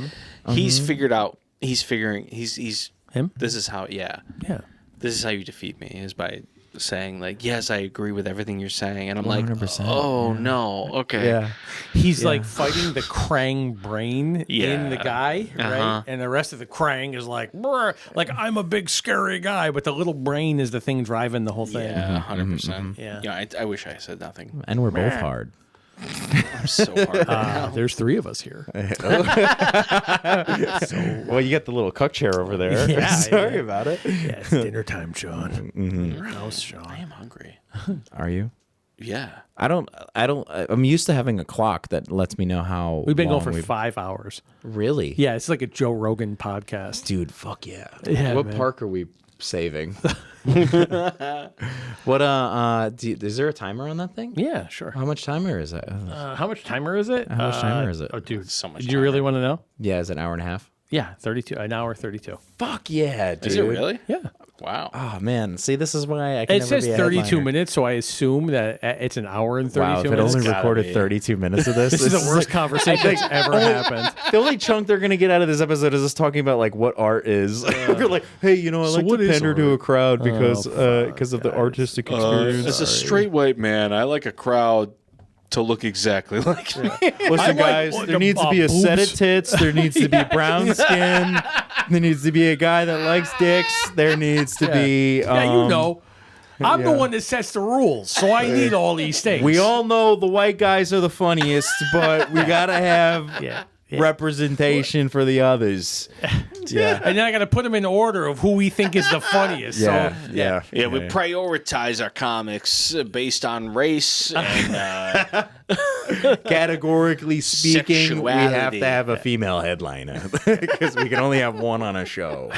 He's figured out. He's figuring. He's Him? This is how. Yeah. Yeah. This is how you defeat me, is by saying, like, yes, I agree with everything you're saying, and I'm like, 100%, oh no, okay, Yeah. He's like fighting the Krang brain in the Yeah. guy, right? And the rest of the Krang is like, "Brr," like, I'm a big scary guy, but the little brain is the thing driving the whole thing. yeah, 100%. Yeah. I wish I said nothing. And we're both hard. I'm so hard right now. There's 3 of us here. Well, you got the little cuck chair over there. Yeah, Sorry yeah. about it. Yeah, it's dinner time, Sean. Your house, Sean. I am hungry. Are you? Yeah. I'm used to having a clock that lets me know how We've been going long for 5 hours. Really? Yeah, it's like a Joe Rogan podcast. Dude, fuck yeah. Yeah, What man. park are we saving? What is there a timer on that thing? Yeah, sure. How much timer is that? How much timer is it? How much timer is it? Oh, dude. So much Do you really want to know? Yeah, is it an hour and a half? Yeah, 32. An hour 32. Fuck yeah, dude. Is it really? Yeah. Wow. Oh man, see, this is why I can It never says be a 32 headliner. minutes, so I assume that it's an hour and 32 Wow, if it minutes. only gotta recorded be. 32 minutes of this, This is the worst conversation that's ever happened. The only chunk they're gonna get out of this episode is us talking about like what art is. We're like, hey, you know, I like what to is pander to a art? crowd because of the artistic experience. As a straight white man, I like a crowd to look exactly like me. Listen, guys, there needs to be a set of tits. There needs to be brown skin. There needs to be a guy that likes dicks. There needs to be. Yeah, you know. I'm the one that sets the rules, so I need all these things. We all know the white guys are the funniest, but we gotta have Yeah. representation for the others. Yeah. And then I got to put them in order of who we think is the funniest. Yeah, So, yeah, Yeah, we prioritize our comics based on race and Categorically speaking, we have Sexuality. to have a female headliner because we can only have one on a show.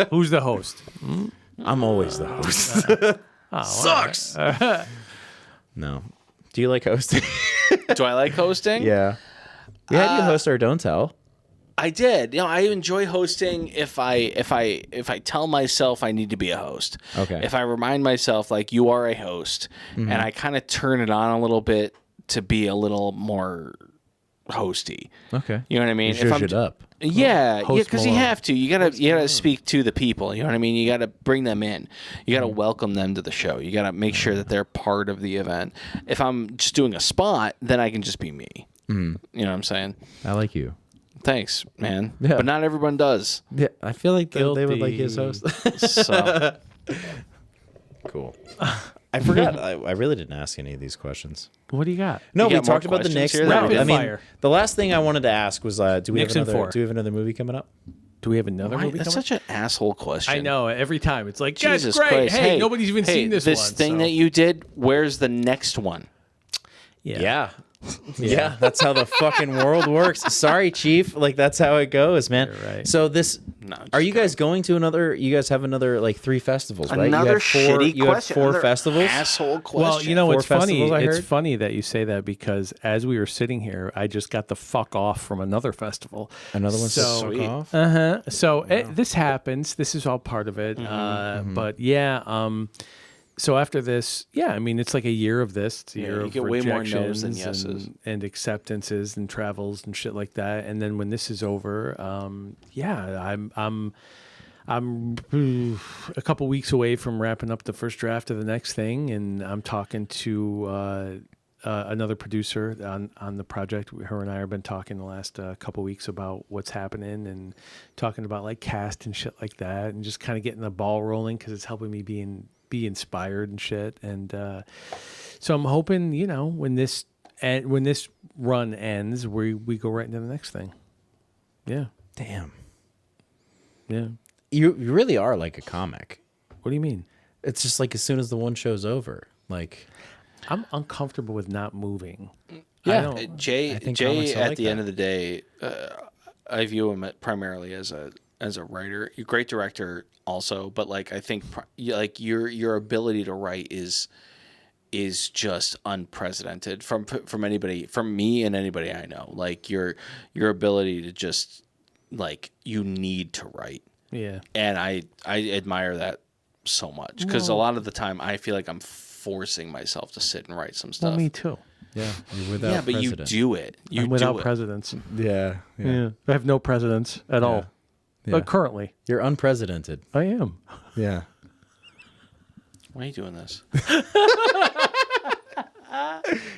Who's the host? I'm always the host. Sucks. No. Do you like hosting? do I like hosting? Yeah. We had you host our Don't Tell. I did. You know, I enjoy hosting if I tell myself I need to be a host. Okay. If I remind myself like you are a host, and I kind of turn it on a little bit to be a little more hosty. Okay. You know what I mean? You zhuzh it up. Yeah, Host because you Malone. have to. You gotta speak to the people. You know what I mean? You gotta bring them in. You gotta welcome them to the show. You gotta make sure that they're part of the event. If I'm just doing a spot, then I can just be me. You know what I'm saying? I like you. Thanks, man. Yeah. But not everyone does. Yeah, I feel like they would like his host. So Cool. I forgot. I really didn't ask any of these questions. What do you got? No, You we got more talked about the questions Knicks. here? No, Rapid I mean, fire. the last thing I wanted to ask was, do we Knicks have in 4. another movie coming up? Do we have another movie that's coming? such an asshole question. I know. Every time. It's like, yeah, it's Jesus great. Christ. Hey, nobody's even seen this one. thing so. that you did. Where's the next one? Yeah. Yeah, that's how the fucking world works. Sorry, Chief. Like that's how it goes, man. You're right. So this, just are you guys going to another? You guys have another like 3 festivals, right? Another you have 4, shitty you question. have 4 Another festivals. Asshole question. Well, you know, 4 it's funny. festivals, I It's heard? funny that you say that because as we were sitting here, I just got the fuck off from another festival. Another one So- to suck off. So this happens. This is all part of it. But yeah. So after this, yeah, I mean, it's like a year of this. It's a year you of get way more no's than rejections yeses. and acceptances and travels and shit like that. And then when this is over, yeah, I'm a couple weeks away from wrapping up the first draft of the next thing, and I'm talking to another producer on the project. Her and I have been talking the last couple weeks about what's happening and talking about like cast and shit like that, and just kind of getting the ball rolling because it's helping me be inspired and shit. And so I'm hoping, you know, when this run ends, we go right into the next thing. Yeah, Damn, yeah. you really are like a comic. What do you mean? It's just like as soon as the one show's over, like I'm uncomfortable with not moving. Yeah. I don't- Jay, I think comics are at like the that. end of the day, I view him primarily as a writer. You're a great director also, but like I think like your ability to write is just unprecedented from anybody, from me and anybody I know. Like your ability to just like you need to write, yeah. and I admire that so much because a lot of the time I feel like I'm forcing myself to sit and write some stuff. Well, me too. yeah, you're without Yeah, but president. you do it. You I'm do without it. presidents. Yeah, Yeah. I have no presidents at all. Yeah. But currently, You're unprecedented. I am. Yeah. Why are you doing this?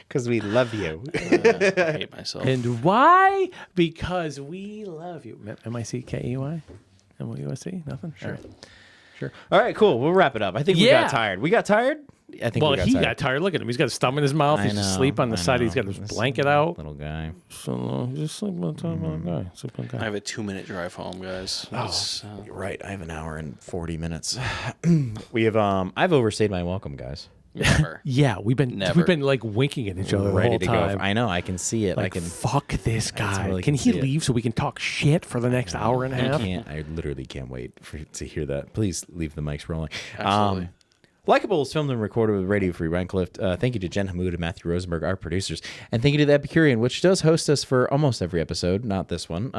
Because we love you. I hate myself. And why? Because we love you. M-I-C-K-E-Y? M-O-U-S-E? Nothing? Sure. Sure. All right, cool. We'll wrap it up. I think we Yeah. got tired. We got tired? I think Well, we got he tired. got tired. Look at him. He's got his thumb in his mouth. I He's know, asleep on the I side. He's know. got his This blanket out. Little guy. So he's just sleeping on top of the guy. Sleeping on the I guy. have a 2-minute drive home, guys. You're right. I have an hour and 40 minutes. We have I've overstayed my welcome, guys. Never. Yeah, we've been like winking at each other the Ready whole to time. go. I know. I can see it. Like, I can. fuck this guy. really can can he see it. leave so we can talk shit for the next hour and a half? I literally can't wait to hear that. Please leave the mics rolling. Absolutely. Likeable is filmed and recorded with Radio Free Rhinecliff. Thank you to Jen Hamoud and Matthew Rosenberg, our producers. And thank you to The Epicurean, which does host us for almost every episode, not this one.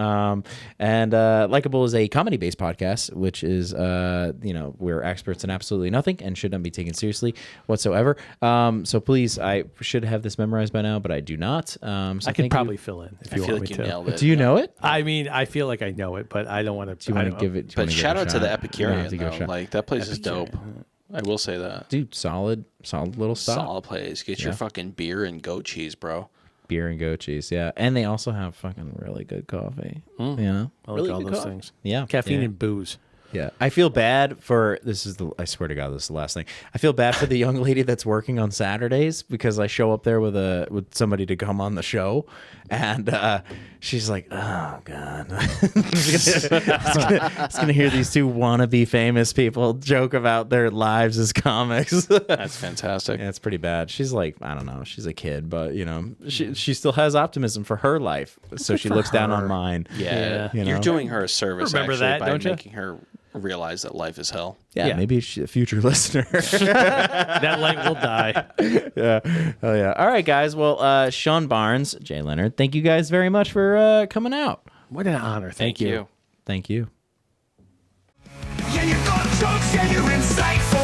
Likeable is a comedy-based podcast, which is, we're experts in absolutely nothing and should not be taken seriously whatsoever. So please, I should have this memorized by now, but I do not. So I could probably fill in if I you feel want like me you to. nailed it. Do you know it? I mean, I feel like I know it, but I don't want to. Do you want to give it? But shout out to the You Epicurean, have to give it a though. shot. Like, that place is dope. I will say that. Dude, solid little stop. Solid place. Get your fucking beer and goat cheese, bro. Beer and goat cheese, yeah. And they also have fucking really good coffee. Yeah. I like Really all good those coffee. things. Yeah. Caffeine yeah. and booze. Yeah, I feel bad for I swear to God, this is the last thing. I feel bad for the young lady that's working on Saturdays because I show up there with somebody to come on the show, and she's like, "Oh God," I was gonna hear these two wannabe famous people joke about their lives as comics. That's fantastic. Yeah, it's pretty bad. She's like, I don't know, she's a kid, but she still has optimism for her life, so she looks down on mine. Yeah. You know? You're doing her a service, Remember actually, that, by don't you? making her realize that life is hell. Yeah, Yeah. maybe she's a future listener. That light will die. Yeah. Oh, yeah. All right, guys. Well, Shawn Barnes, Jay Leonard, thank you guys very much for coming out. What an honor. Thank you. Thank you. Yeah, you got jokes, yeah, you're insightful.